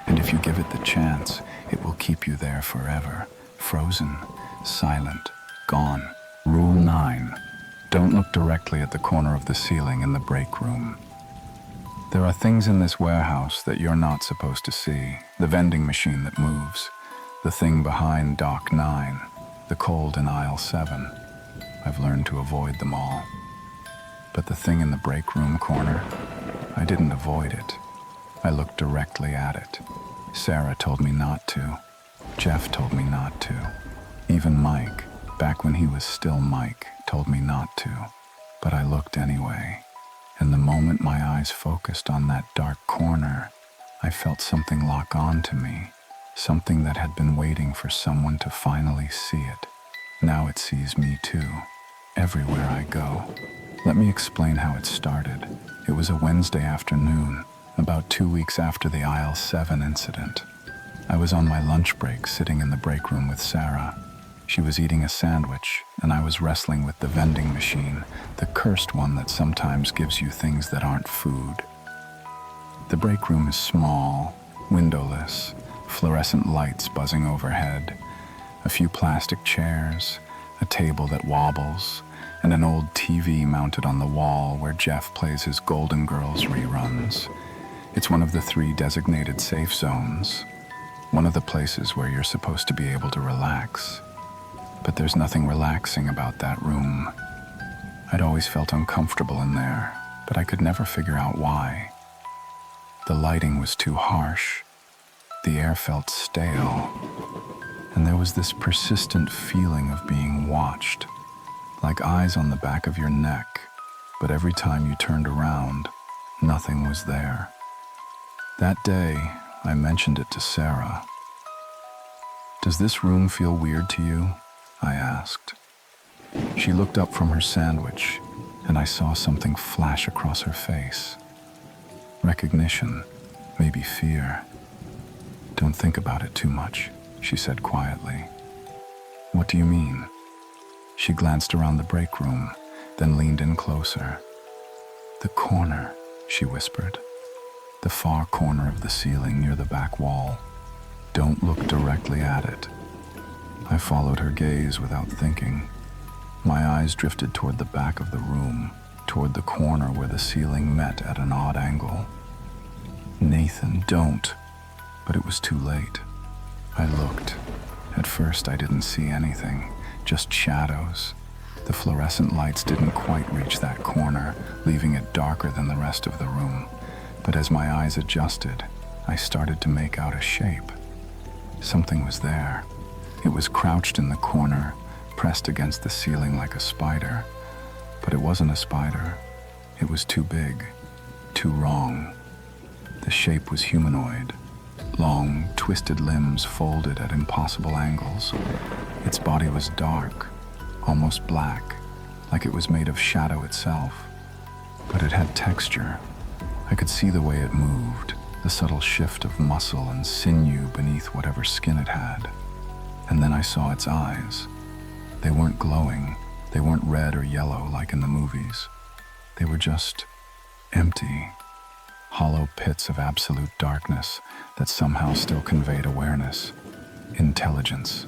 and if you give it the chance, it will keep you there forever, frozen, silent, gone. Rule 9. Don't look directly at the corner of the ceiling in the break room. There are things in this warehouse that you're not supposed to see. The vending machine that moves, the thing behind Dock 9, the cold in aisle 7. I've learned to avoid them all. But the thing in the break room corner, I didn't avoid it. I looked directly at it. Sarah told me not to. Jeff told me not to. Even Mike, back when he was still Mike, told me not to. But I looked anyway. And the moment my eyes focused on that dark corner, I felt something lock on to me. Something that had been waiting for someone to finally see it. Now it sees me too. Everywhere I go. Let me explain how it started. It was a Wednesday afternoon, about 2 weeks after the aisle 7 incident. I was on my lunch break sitting in the break room with Sarah. She was eating a sandwich, and I was wrestling with the vending machine, the cursed one that sometimes gives you things that aren't food. The break room is small, windowless, fluorescent lights buzzing overhead, a few plastic chairs, a table that wobbles, and an old TV mounted on the wall where Jeff plays his Golden Girls reruns. It's one of the 3 designated safe zones, one of the places where you're supposed to be able to relax. But there's nothing relaxing about that room. I'd always felt uncomfortable in there, but I could never figure out why. The lighting was too harsh. The air felt stale. And there was this persistent feeling of being watched, like eyes on the back of your neck, but every time you turned around, nothing was there. That day, I mentioned it to Sarah. "Does this room feel weird to you?" I asked. She looked up from her sandwich, and I saw something flash across her face. Recognition, maybe fear. "Don't think about it too much," she said quietly. "What do you mean?" She glanced around the break room, then leaned in closer. "The corner," she whispered. "The far corner of the ceiling near the back wall. Don't look directly at it." I followed her gaze without thinking. My eyes drifted toward the back of the room, toward the corner where the ceiling met at an odd angle. "Nathan, don't." But it was too late. I looked. At first I didn't see anything, just shadows. The fluorescent lights didn't quite reach that corner, leaving it darker than the rest of the room. But as my eyes adjusted, I started to make out a shape. Something was there. It was crouched in the corner, pressed against the ceiling like a spider. But it wasn't a spider. It was too big, too wrong. The shape was humanoid. Long, twisted limbs folded at impossible angles. Its body was dark, almost black, like it was made of shadow itself. But it had texture. I could see the way it moved, the subtle shift of muscle and sinew beneath whatever skin it had. And then I saw its eyes. They weren't glowing. They weren't red or yellow like in the movies. They were just empty, hollow pits of absolute darkness that somehow still conveyed awareness, intelligence,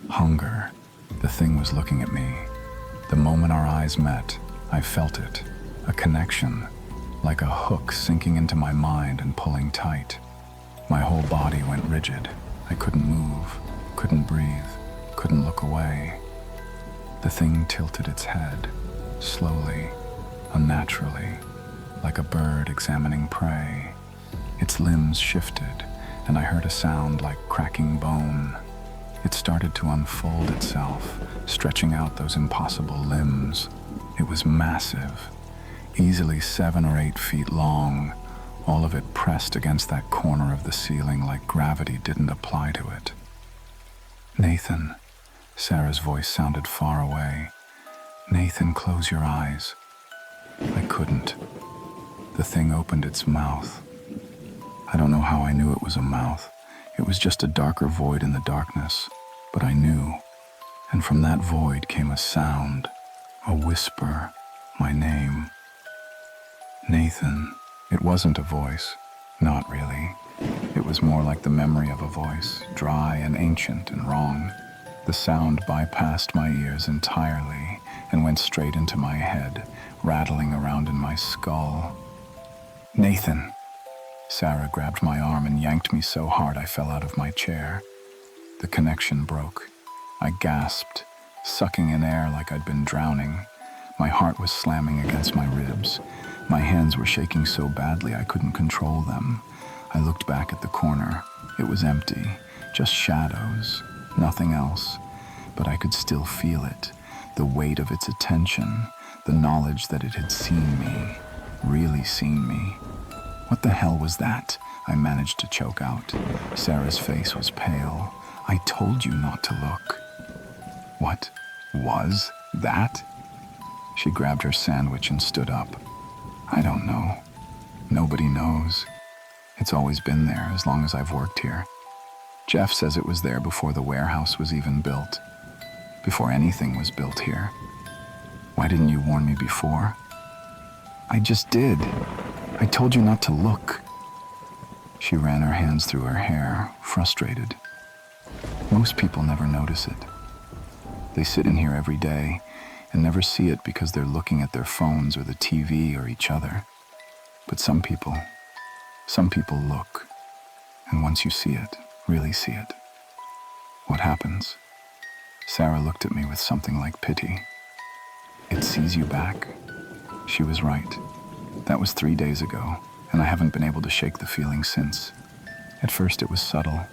hunger. The thing was looking at me. The moment our eyes met, I felt it, a connection, like a hook sinking into my mind and pulling tight. My whole body went rigid. I couldn't move, couldn't breathe, couldn't look away. The thing tilted its head, slowly, unnaturally, like a bird examining prey. Its limbs shifted, and I heard a sound like cracking bone. It started to unfold itself, stretching out those impossible limbs. It was massive, easily 7 or 8 feet long, all of it pressed against that corner of the ceiling like gravity didn't apply to it. "Nathan," Sarah's voice sounded far away. "Nathan, close your eyes." I couldn't. The thing opened its mouth. I don't know how I knew it was a mouth. It was just a darker void in the darkness, but I knew. And from that void came a sound, a whisper, my name. Nathan. It wasn't a voice. Not really. It was more like the memory of a voice, dry and ancient and wrong. The sound bypassed my ears entirely and went straight into my head, rattling around in my skull. "Nathan!" Sarah grabbed my arm and yanked me so hard I fell out of my chair. The connection broke. I gasped, sucking in air like I'd been drowning. My heart was slamming against my ribs. My hands were shaking so badly I couldn't control them. I looked back at the corner. It was empty, just shadows, nothing else. But I could still feel it, the weight of its attention, the knowledge that it had seen me, really seen me. "What the hell was that?" I managed to choke out. Sarah's face was pale. "I told you not to look." "What was that?" She grabbed her sandwich and stood up. "I don't know. Nobody knows. It's always been there as long as I've worked here. Jeff says it was there before the warehouse was even built. Before anything was built here. Why didn't you warn me before?" "I just did. I told you not to look." She ran her hands through her hair, frustrated. "Most people never notice it. They sit in here every day and never see it because they're looking at their phones or the TV or each other. But some people look, and once you see it, really see it, what happens?" Sarah looked at me with something like pity. "It sees you back." She was right. That was 3 days ago, and I haven't been able to shake the feeling since. At first it was subtle,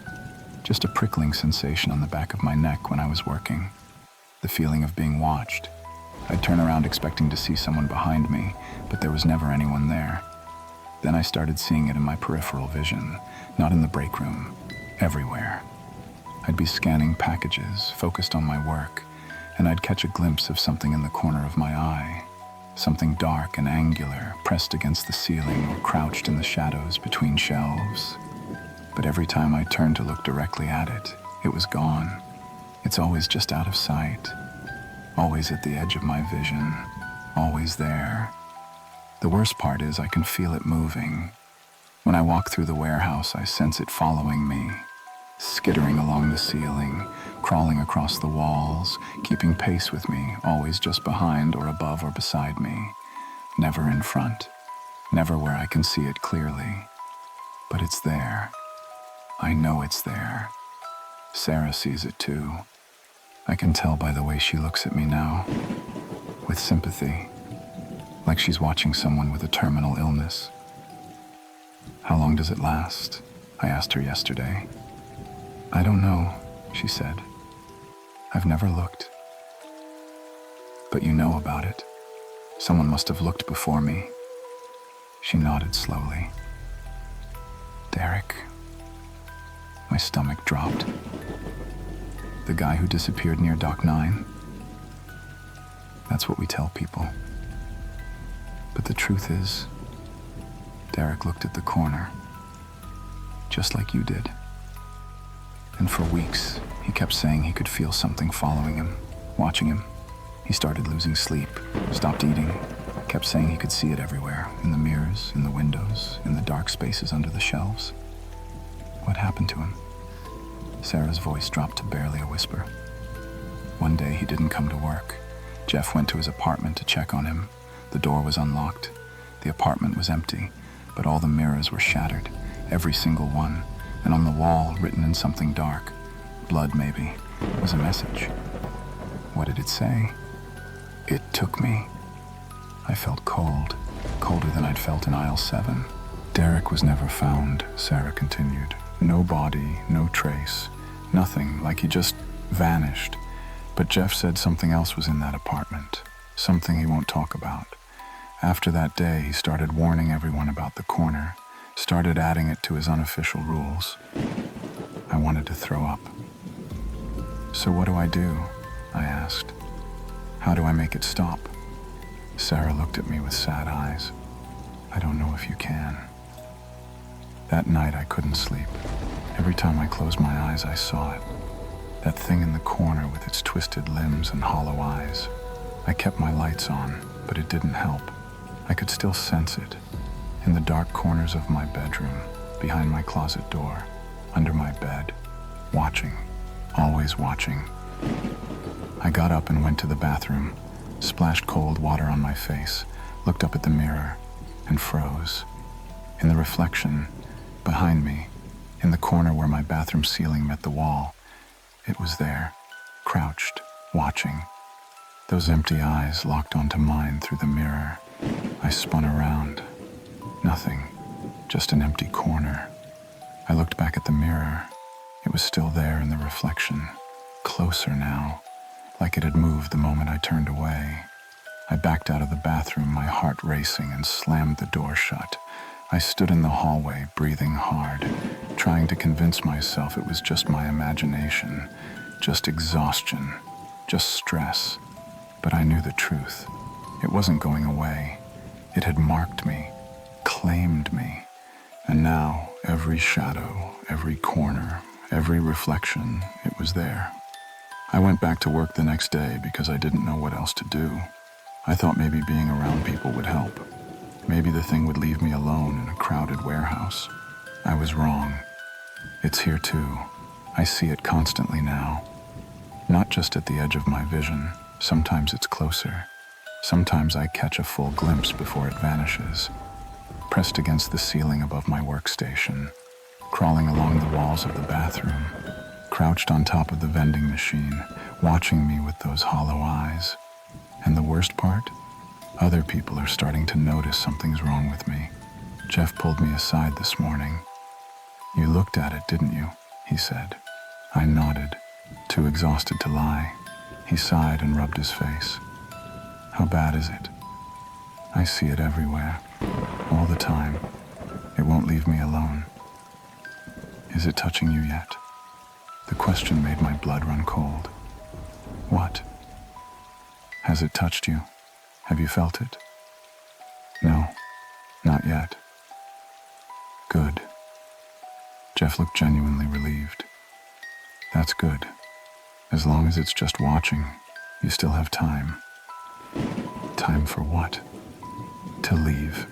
just a prickling sensation on the back of my neck when I was working. The feeling of being watched. I'd turn around expecting to see someone behind me, but there was never anyone there. Then I started seeing it in my peripheral vision, not in the break room, everywhere. I'd be scanning packages, focused on my work, and I'd catch a glimpse of something in the corner of my eye. Something dark and angular, pressed against the ceiling or crouched in the shadows between shelves. But every time I turned to look directly at it, it was gone. It's always just out of sight, always at the edge of my vision, always there. The worst part is I can feel it moving. When I walk through the warehouse, I sense it following me, skittering along the ceiling, crawling across the walls, keeping pace with me, always just behind or above or beside me. Never in front, never where I can see it clearly. But it's there. I know it's there. Sarah sees it too. I can tell by the way she looks at me now, with sympathy, like she's watching someone with a terminal illness. "How long does it last?" I asked her yesterday. "I don't know," she said. "I've never looked." "But you know about it. Someone must have looked before me." She nodded slowly. "Derek?" My stomach dropped. "The guy who disappeared near Dock 9? That's what we tell people. But the truth is, Derek looked at the corner, just like you did. And for weeks, he kept saying he could feel something following him, watching him. He started losing sleep, stopped eating, kept saying he could see it everywhere, in the mirrors, in the windows, in the dark spaces under the shelves. What happened to him?" Sarah's voice dropped to barely a whisper. "One day he didn't come to work. Jeff went to his apartment to check on him. The door was unlocked. The apartment was empty, but all the mirrors were shattered, every single one, and on the wall, written in something dark, blood maybe, was a message. What did it say? It took me. I felt cold, colder than I'd felt in aisle 7. Derek was never found," Sarah continued. "No body, no trace, nothing, like he just vanished. But Jeff said something else was in that apartment, something he won't talk about. After that day, he started warning everyone about the corner, started adding it to his unofficial rules. I wanted to throw up. So what do I do? I asked. How do I make it stop? Sarah looked at me with sad eyes. I don't know if you can. That night I couldn't sleep. Every time I closed my eyes, I saw it. That thing in the corner with its twisted limbs and hollow eyes. I kept my lights on, but it didn't help. I could still sense it. In the dark corners of my bedroom, behind my closet door, under my bed, watching, always watching. I got up and went to the bathroom, splashed cold water on my face, looked up at the mirror, and froze. In the reflection, behind me, in the corner where my bathroom ceiling met the wall, it was there, crouched, watching. Those empty eyes locked onto mine through the mirror. I spun around. Nothing, just an empty corner. I looked back at the mirror. It was still there in the reflection, closer now, like it had moved the moment I turned away. I backed out of the bathroom, my heart racing, and slammed the door shut. I stood in the hallway, breathing hard, trying to convince myself it was just my imagination, just exhaustion, just stress. But I knew the truth. It wasn't going away. It had marked me, claimed me. And now, every shadow, every corner, every reflection, it was there. I went back to work the next day because I didn't know what else to do. I thought maybe being around people would help. Maybe the thing would leave me alone in a crowded warehouse. I was wrong. It's here too. I see it constantly now. Not just at the edge of my vision. Sometimes it's closer. Sometimes I catch a full glimpse before it vanishes. Pressed against the ceiling above my workstation. Crawling along the walls of the bathroom. Crouched on top of the vending machine, watching me with those hollow eyes. And the worst part? Other people are starting to notice something's wrong with me. Jeff pulled me aside this morning. You looked at it, didn't you? He said. I nodded, too exhausted to lie. He sighed and rubbed his face. How bad is it? I see it everywhere, all the time. It won't leave me alone. Is it touching you yet? The question made my blood run cold. What? Has it touched you? Have you felt it? No, not yet. Good. Jeff looked genuinely relieved. That's good. As long as it's just watching, you still have time. Time for what? To leave.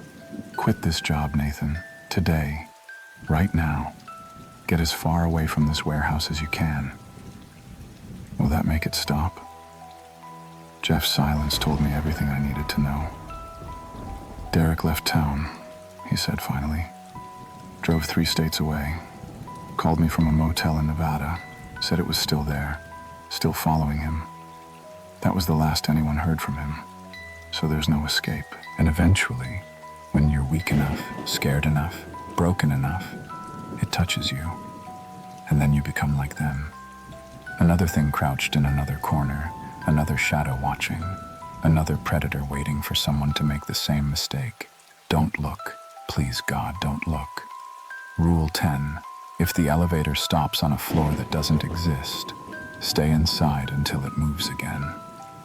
Quit this job, Nathan. Today. Right now. Get as far away from this warehouse as you can. Will that make it stop? Jeff's silence told me everything I needed to know. Derek left town, he said finally. Drove 3 states away. Called me from a motel in Nevada. Said it was still there. Still following him. That was the last anyone heard from him. So there's no escape. And eventually, when you're weak enough, scared enough, broken enough, it touches you. And then you become like them. Another thing crouched in another corner, another shadow watching, another predator waiting for someone to make the same mistake. Don't look. Please God, don't look. Rule 10. If the elevator stops on a floor that doesn't exist, stay inside until it moves again.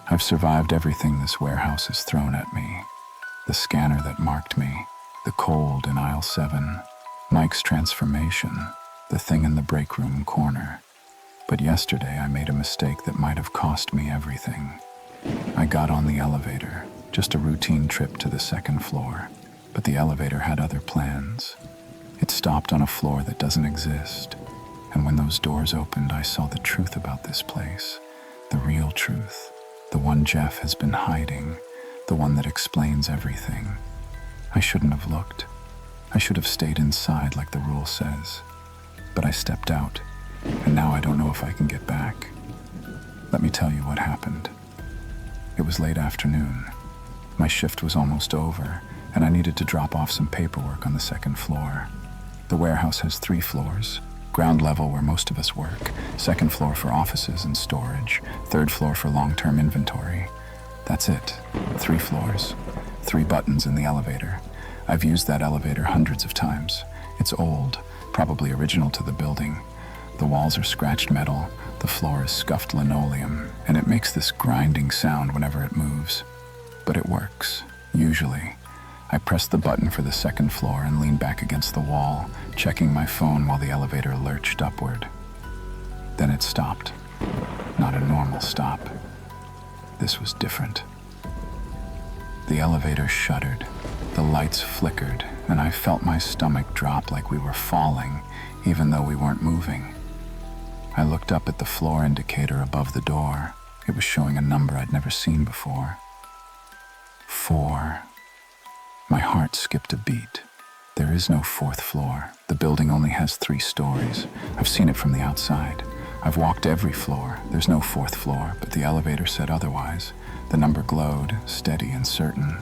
I've survived everything this warehouse has thrown at me. The scanner that marked me, the cold in aisle 7, Mike's transformation, the thing in the breakroom corner. But yesterday I made a mistake that might have cost me everything. I got on the elevator, just a routine trip to the 2nd floor, but the elevator had other plans. It stopped on a floor that doesn't exist, and when those doors opened, I saw the truth about this place, the real truth, the one Jeff has been hiding, the one that explains everything. I shouldn't have looked. I should have stayed inside like the rule says. But I stepped out, and now I don't know if I can get back. Let me tell you what happened. It was late afternoon. My shift was almost over, and I needed to drop off some paperwork on the 2nd floor. The warehouse has 3 floors. Ground level where most of us work, 2nd floor for offices and storage, 3rd floor for long-term inventory. That's it. 3 floors. 3 buttons in the elevator. I've used that elevator hundreds of times. It's old, probably original to the building. The walls are scratched metal, the floor is scuffed linoleum, and it makes this grinding sound whenever it moves. But it works, usually. I pressed the button for the 2nd floor and leaned back against the wall, checking my phone while the elevator lurched upward. Then it stopped. Not a normal stop. This was different. The elevator shuddered, the lights flickered, and I felt my stomach drop like we were falling, even though we weren't moving. I looked up at the floor indicator above the door. It was showing a number I'd never seen before. 4. My heart skipped a beat. There is no 4th floor. The building only has 3 stories. I've seen it from the outside. I've walked every floor. There's no 4th floor, but the elevator said otherwise. The number glowed, steady and certain.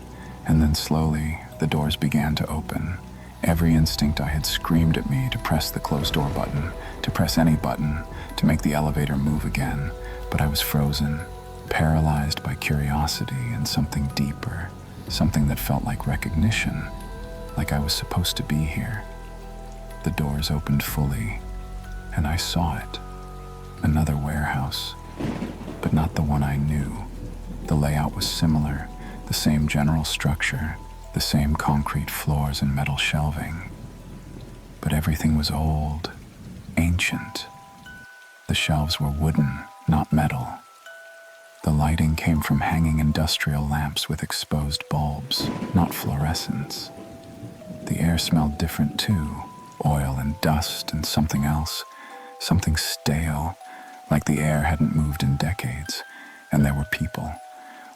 And then slowly, the doors began to open. Every instinct I had screamed at me to press the closed door button, to press any button, to make the elevator move again. But I was frozen, paralyzed by curiosity and something deeper. Something that felt like recognition, like I was supposed to be here. The doors opened fully, and I saw it. Another warehouse, but not the one I knew. The layout was similar, the same general structure, the same concrete floors and metal shelving. But everything was old, ancient. The shelves were wooden, not metal. The lighting came from hanging industrial lamps with exposed bulbs, not fluorescents. The air smelled different too, oil and dust and something else, something stale, like the air hadn't moved in decades. And there were people,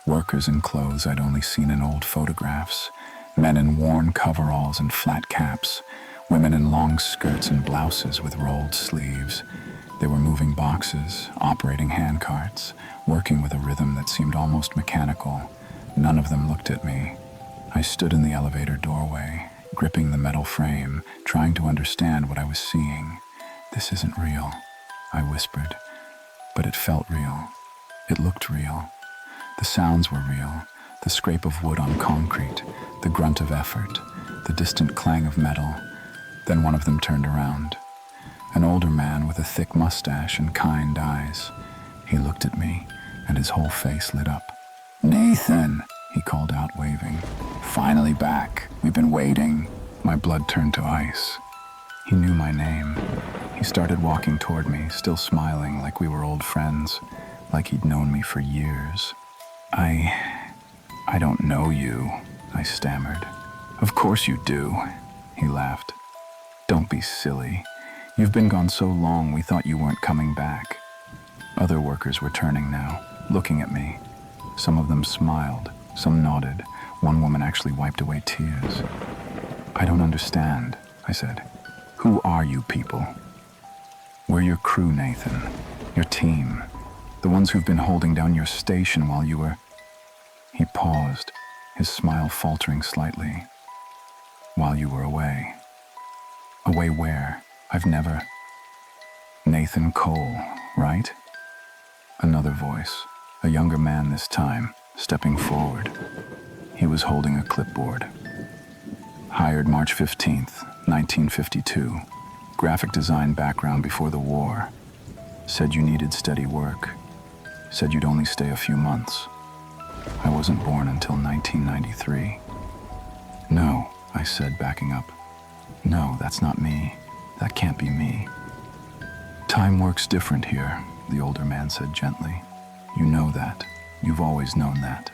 workers in clothes I'd only seen in old photographs, men in worn coveralls and flat caps, women in long skirts and blouses with rolled sleeves. They were moving boxes, operating hand carts, working with a rhythm that seemed almost mechanical. None of them looked at me. I stood in the elevator doorway, gripping the metal frame, trying to understand what I was seeing. "This isn't real," I whispered. But it felt real. It looked real. The sounds were real. The scrape of wood on concrete, the grunt of effort, the distant clang of metal. Then one of them turned around. an older man with a thick mustache and kind eyes. He looked at me, and his whole face lit up. "Nathan," he called out, waving. "Finally back. We've been waiting." My blood turned to ice. He knew my name. He started walking toward me, still smiling like we were old friends, like he'd known me for years. I don't know you," I stammered. "Of course you do," he laughed. "Don't be silly. You've been gone so long we thought you weren't coming back." Other workers were turning now, looking at me. Some of them smiled, some nodded. One woman actually wiped away tears. "I don't understand," I said. "Who are you people?" "We're your crew, Nathan. Your team. The ones who've been holding down your station while you were..." He paused, his smile faltering slightly. "While you were away." "Away where? I've never..." "Nathan Cole, right?" Another voice, a younger man this time, stepping forward. He was holding a clipboard. "Hired March 15th, 1952. Graphic design background before the war. Said you needed steady work. Said you'd only stay a few months. I wasn't born until 1993. "No," I said, backing up. "No, that's not me. That can't be me." "Time works different here," the older man said gently. "You know that. You've always known that."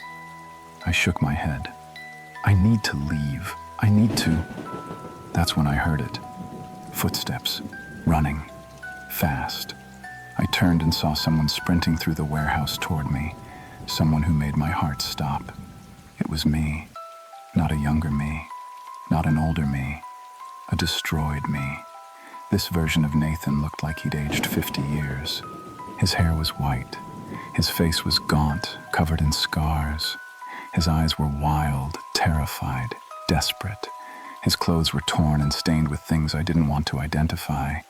I shook my head. "I need to leave. I need to..." That's when I heard it. Footsteps. Running. Fast. I turned and saw someone sprinting through the warehouse toward me. Someone who made my heart stop. It was me. Not a younger me. Not an older me. A destroyed me. This version of Nathan looked like he'd aged 50 years. His hair was white. His face was gaunt, covered in scars. His eyes were wild, terrified, desperate. His clothes were torn and stained with things I didn't want to identify.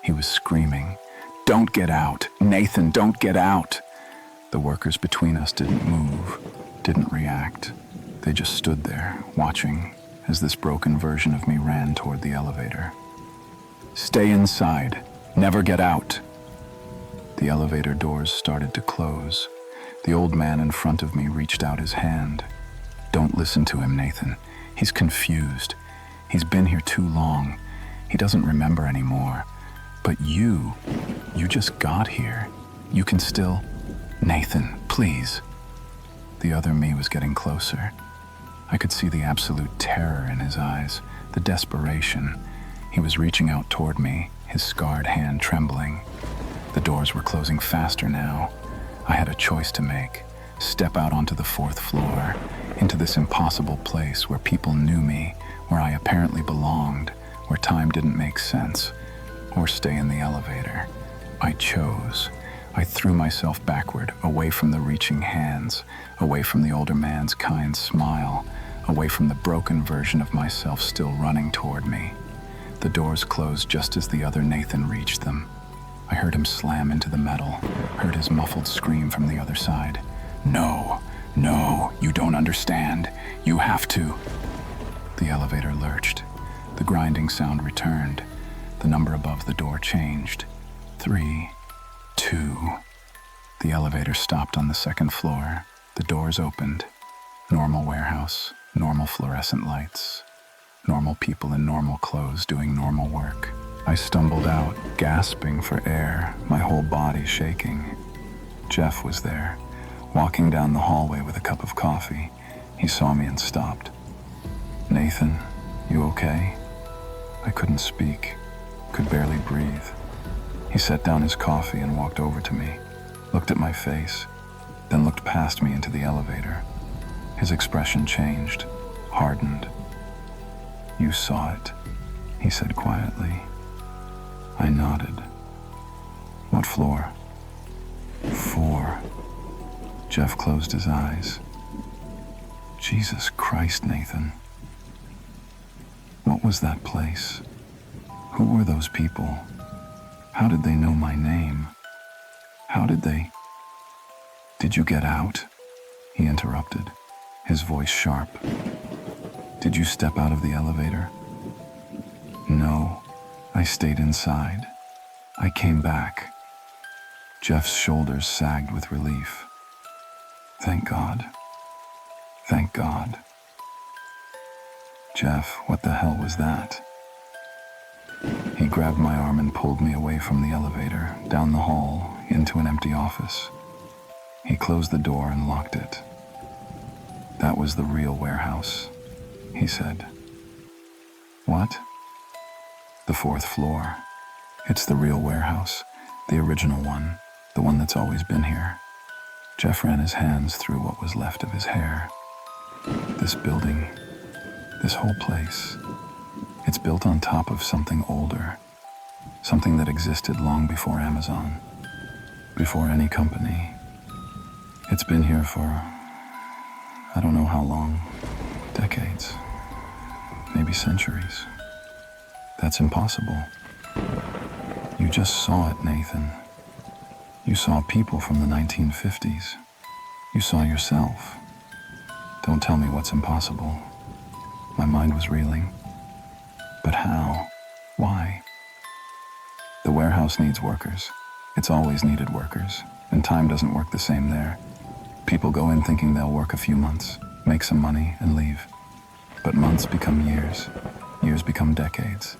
He was screaming, "Don't get out! Nathan, don't get out!" The workers between us didn't move, didn't react. They just stood there, watching, as this broken version of me ran toward the elevator. "Stay inside. Never get out." The elevator doors started to close. The old man in front of me reached out his hand. "Don't listen to him, Nathan. He's confused. He's been here too long. He doesn't remember anymore. But you just got here. You can still..." "Nathan, please." The other me was getting closer. I could see the absolute terror in his eyes, the desperation. He was reaching out toward me, his scarred hand trembling. The doors were closing faster now. I had a choice to make. Step out onto the 4th floor, into this impossible place where people knew me, where I apparently belonged, where time didn't make sense, or stay in the elevator. I chose. I threw myself backward, away from the reaching hands, away from the older man's kind smile, away from the broken version of myself still running toward me. The doors closed just as the other Nathan reached them. I heard him slam into the metal, heard his muffled scream from the other side. "No, no, you don't understand. You have to..." The elevator lurched. The grinding sound returned. The number above the door changed. 3, 2. The elevator stopped on the 2nd floor. The doors opened. Normal warehouse, normal fluorescent lights, normal people in normal clothes doing normal work. I stumbled out, gasping for air, my whole body shaking. Jeff was there, walking down the hallway with a cup of coffee. He saw me and stopped. "Nathan, you okay?" I couldn't speak, could barely breathe. He set down his coffee and walked over to me, looked at my face, then looked past me into the elevator. His expression changed, hardened. "You saw it," he said quietly. I nodded. "What floor?" 4. Jeff closed his eyes. "Jesus Christ, Nathan. What was that place? Who were those people? How did they know my name? How did they..." "Did you get out?" he interrupted, his voice sharp. "Did you step out of the elevator?" "No, I stayed inside. I came back. Jeff's shoulders sagged with relief. Thank God. Thank God. Jeff, what the hell was that? He grabbed my arm and pulled me away from the elevator, down the hall, into an empty office. He closed the door and locked it. That was the real warehouse, he said. What? The 4th floor. It's the real warehouse, the original one, the one that's always been here. Jeff ran his hands through what was left of his hair. This building, this whole place, it's built on top of something older, something that existed long before Amazon, before any company. It's been here for, I don't know how long, decades, maybe centuries. That's impossible. You just saw it, Nathan. You saw people from the 1950s. You saw yourself. Don't tell me what's impossible. My mind was reeling. But how? Why? The warehouse needs workers. It's always needed workers, and time doesn't work the same there. People go in thinking they'll work a few months, make some money, and leave. But months become years. Years become decades.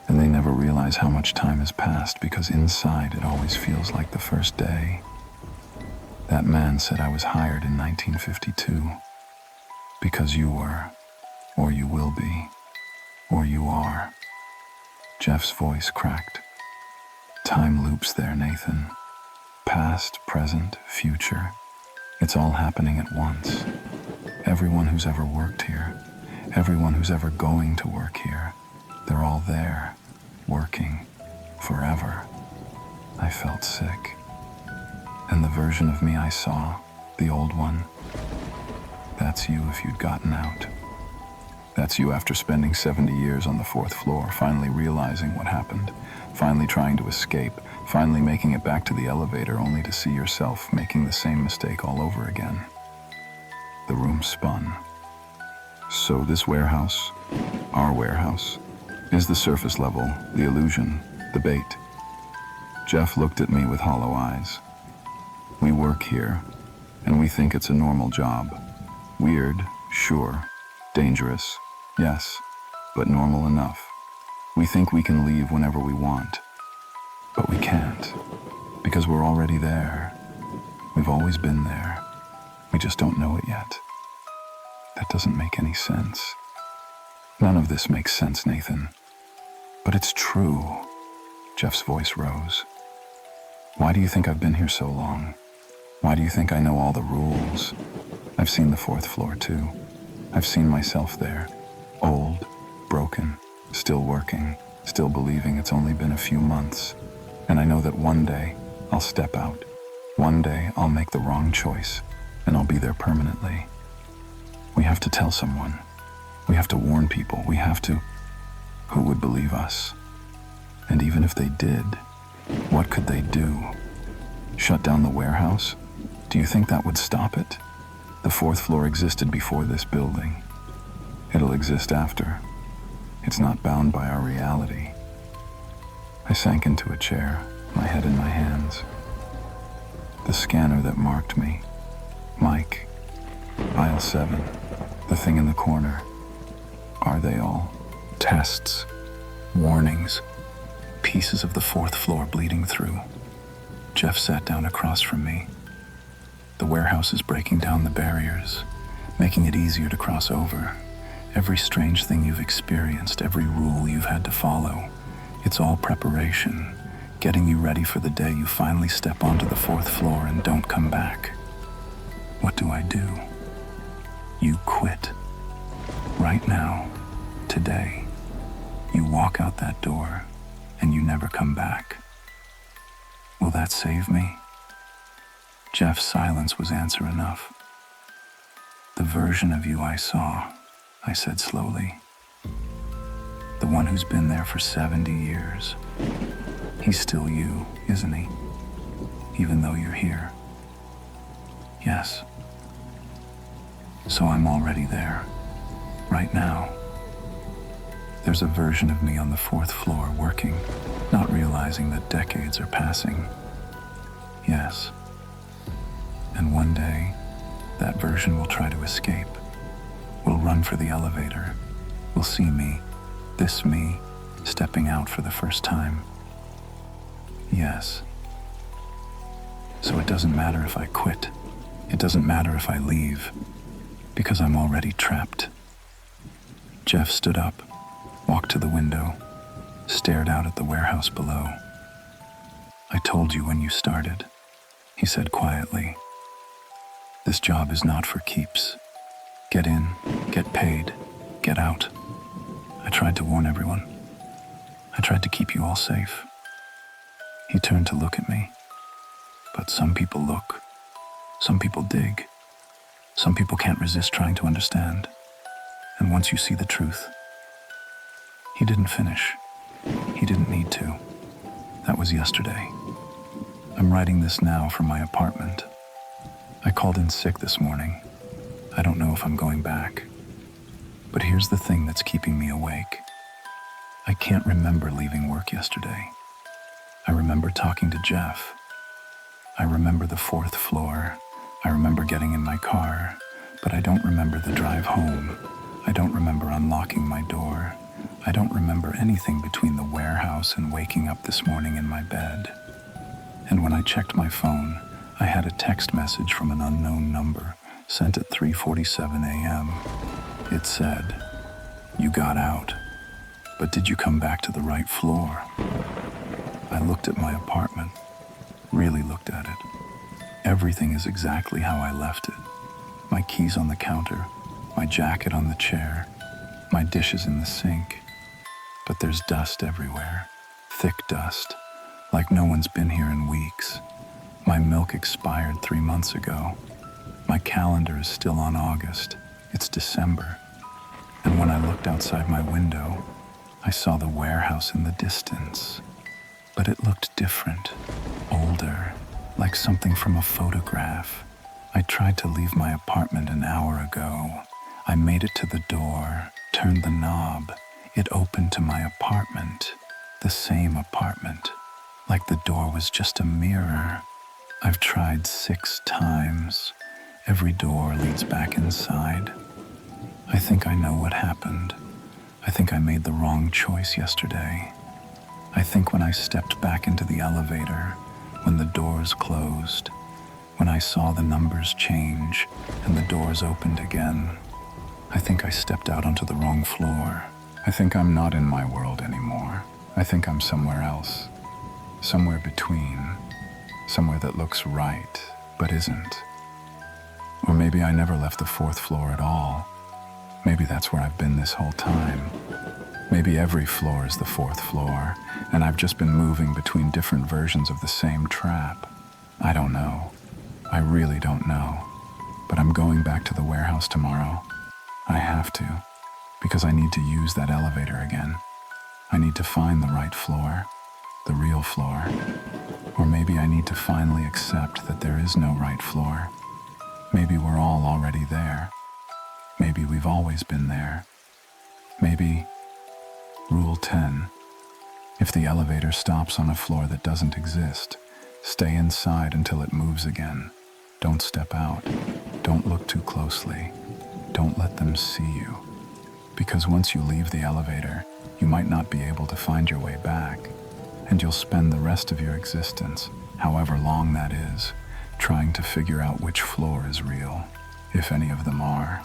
And they never realize how much time has passed because inside it always feels like the first day. That man said I was hired in 1952. Because you were, or you will be, or you are. Jeff's voice cracked. Time loops there, Nathan. Past, present, future. It's all happening at once. Everyone who's ever worked here, everyone who's ever going to work here, they're all there, working, forever. I felt sick. And the version of me I saw, the old one, that's you if you'd gotten out. That's you after spending 70 years on the 4th floor, finally realizing what happened, finally trying to escape, finally making it back to the elevator only to see yourself making the same mistake all over again. The room spun. So this warehouse, our warehouse, is the surface level, the illusion, the bait. Jeff looked at me with hollow eyes. We work here, and we think it's a normal job. Weird, sure. Dangerous, yes, but normal enough. We think we can leave whenever we want. But we can't, because we're already there. We've always been there. We just don't know it yet. That doesn't make any sense. None of this makes sense, Nathan. But it's true. Jeff's voice rose. Why do you think I've been here so long? Why do you think I know all the rules? I've seen the 4th floor too. I've seen myself there. Old, broken, still working, still believing it's only been a few months. And I know that one day I'll step out. One day I'll make the wrong choice, and I'll be there permanently. We have to tell someone. We have to warn people. We have to. Who would believe us? And even if they did, what could they do? Shut down the warehouse? Do you think that would stop it? The 4th floor existed before this building. It'll exist after. It's not bound by our reality. I sank into a chair, my head in my hands. The scanner that marked me. Mike. Aisle 7. The thing in the corner. Are they all? Tests. Warnings. Pieces of the 4th floor bleeding through. Jeff sat down across from me. The warehouse is breaking down the barriers, making it easier to cross over. Every strange thing you've experienced, every rule you've had to follow, it's all preparation, getting you ready for the day you finally step onto the 4th floor and don't come back. What do? You quit. Right now, today, you walk out that door and you never come back. Will that save me? Jeff's silence was answer enough. The version of you I saw, I said slowly. The one who's been there for 70 years. He's still you, isn't he? Even though you're here. Yes. So I'm already there. Right now. There's a version of me on the fourth floor working, not realizing that decades are passing. Yes. And one day, that version will try to escape. Will run for the elevator. Will see me, this me, stepping out for the first time. Yes. So it doesn't matter if I quit. It doesn't matter if I leave, because I'm already trapped. Jeff stood up, walked to the window, stared out at the warehouse below. "I told you when you started," he said quietly. "This job is not for keeps. Get in, get paid, get out. I tried to warn everyone. I tried to keep you all safe." He turned to look at me. But some people look. Some people dig. Some people can't resist trying to understand. And once you see the truth, he didn't finish. He didn't need to. That was yesterday. I'm writing this now from my apartment. I called in sick this morning. I don't know if I'm going back. But here's the thing that's keeping me awake. I can't remember leaving work yesterday. I remember talking to Jeff. I remember the fourth floor. I remember getting in my car, but I don't remember the drive home. I don't remember unlocking my door. I don't remember anything between the warehouse and waking up this morning in my bed. And when I checked my phone, I had a text message from an unknown number sent at 3:47 a.m. It said, "You got out, but did you come back to the right floor?" I looked at my apartment, really looked at it. Everything is exactly how I left it. My keys on the counter, my jacket on the chair, my dishes in the sink. But there's dust everywhere, thick dust, like no one's been here in weeks. My milk expired 3 months ago. My calendar is still on August. It's December. And when I looked outside my window, I saw the warehouse in the distance. But it looked different, older, like something from a photograph. I tried to leave my apartment an hour ago. I made it to the door, turned the knob. It opened to my apartment, the same apartment, like the door was just a mirror. I've tried 6 times. Every door leads back inside. I think I know what happened. I think I made the wrong choice yesterday. I think when I stepped back into the elevator, when the doors closed, when I saw the numbers change and the doors opened again, I think I stepped out onto the wrong floor. I think I'm not in my world anymore. I think I'm somewhere else. Somewhere between. Somewhere that looks right, but isn't. Or maybe I never left the fourth floor at all. Maybe that's where I've been this whole time. Maybe every floor is the fourth floor, and I've just been moving between different versions of the same trap. I don't know. I really don't know. But I'm going back to the warehouse tomorrow. I have to, because I need to use that elevator again. I need to find the right floor, the real floor. Or maybe I need to finally accept that there is no right floor. Maybe we're all already there. Maybe we've always been there. Maybe, Rule 10, if the elevator stops on a floor that doesn't exist, stay inside until it moves again. Don't step out. Don't look too closely. Don't let them see you. Because once you leave the elevator, you might not be able to find your way back, and you'll spend the rest of your existence, however long that is, trying to figure out which floor is real, if any of them are.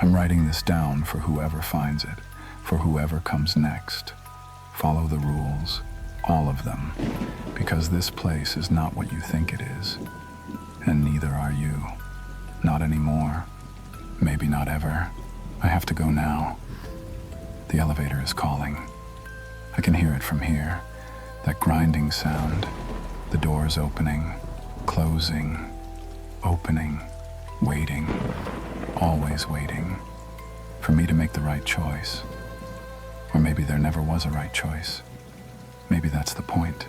I'm writing this down for whoever finds it, for whoever comes next. Follow the rules, all of them, because this place is not what you think it is, and neither are you. Not anymore. Maybe not ever. I have to go now. The elevator is calling. I can hear it from here, that grinding sound, the doors opening, closing, opening, waiting, always waiting, for me to make the right choice. Or maybe there never was a right choice. Maybe that's the point.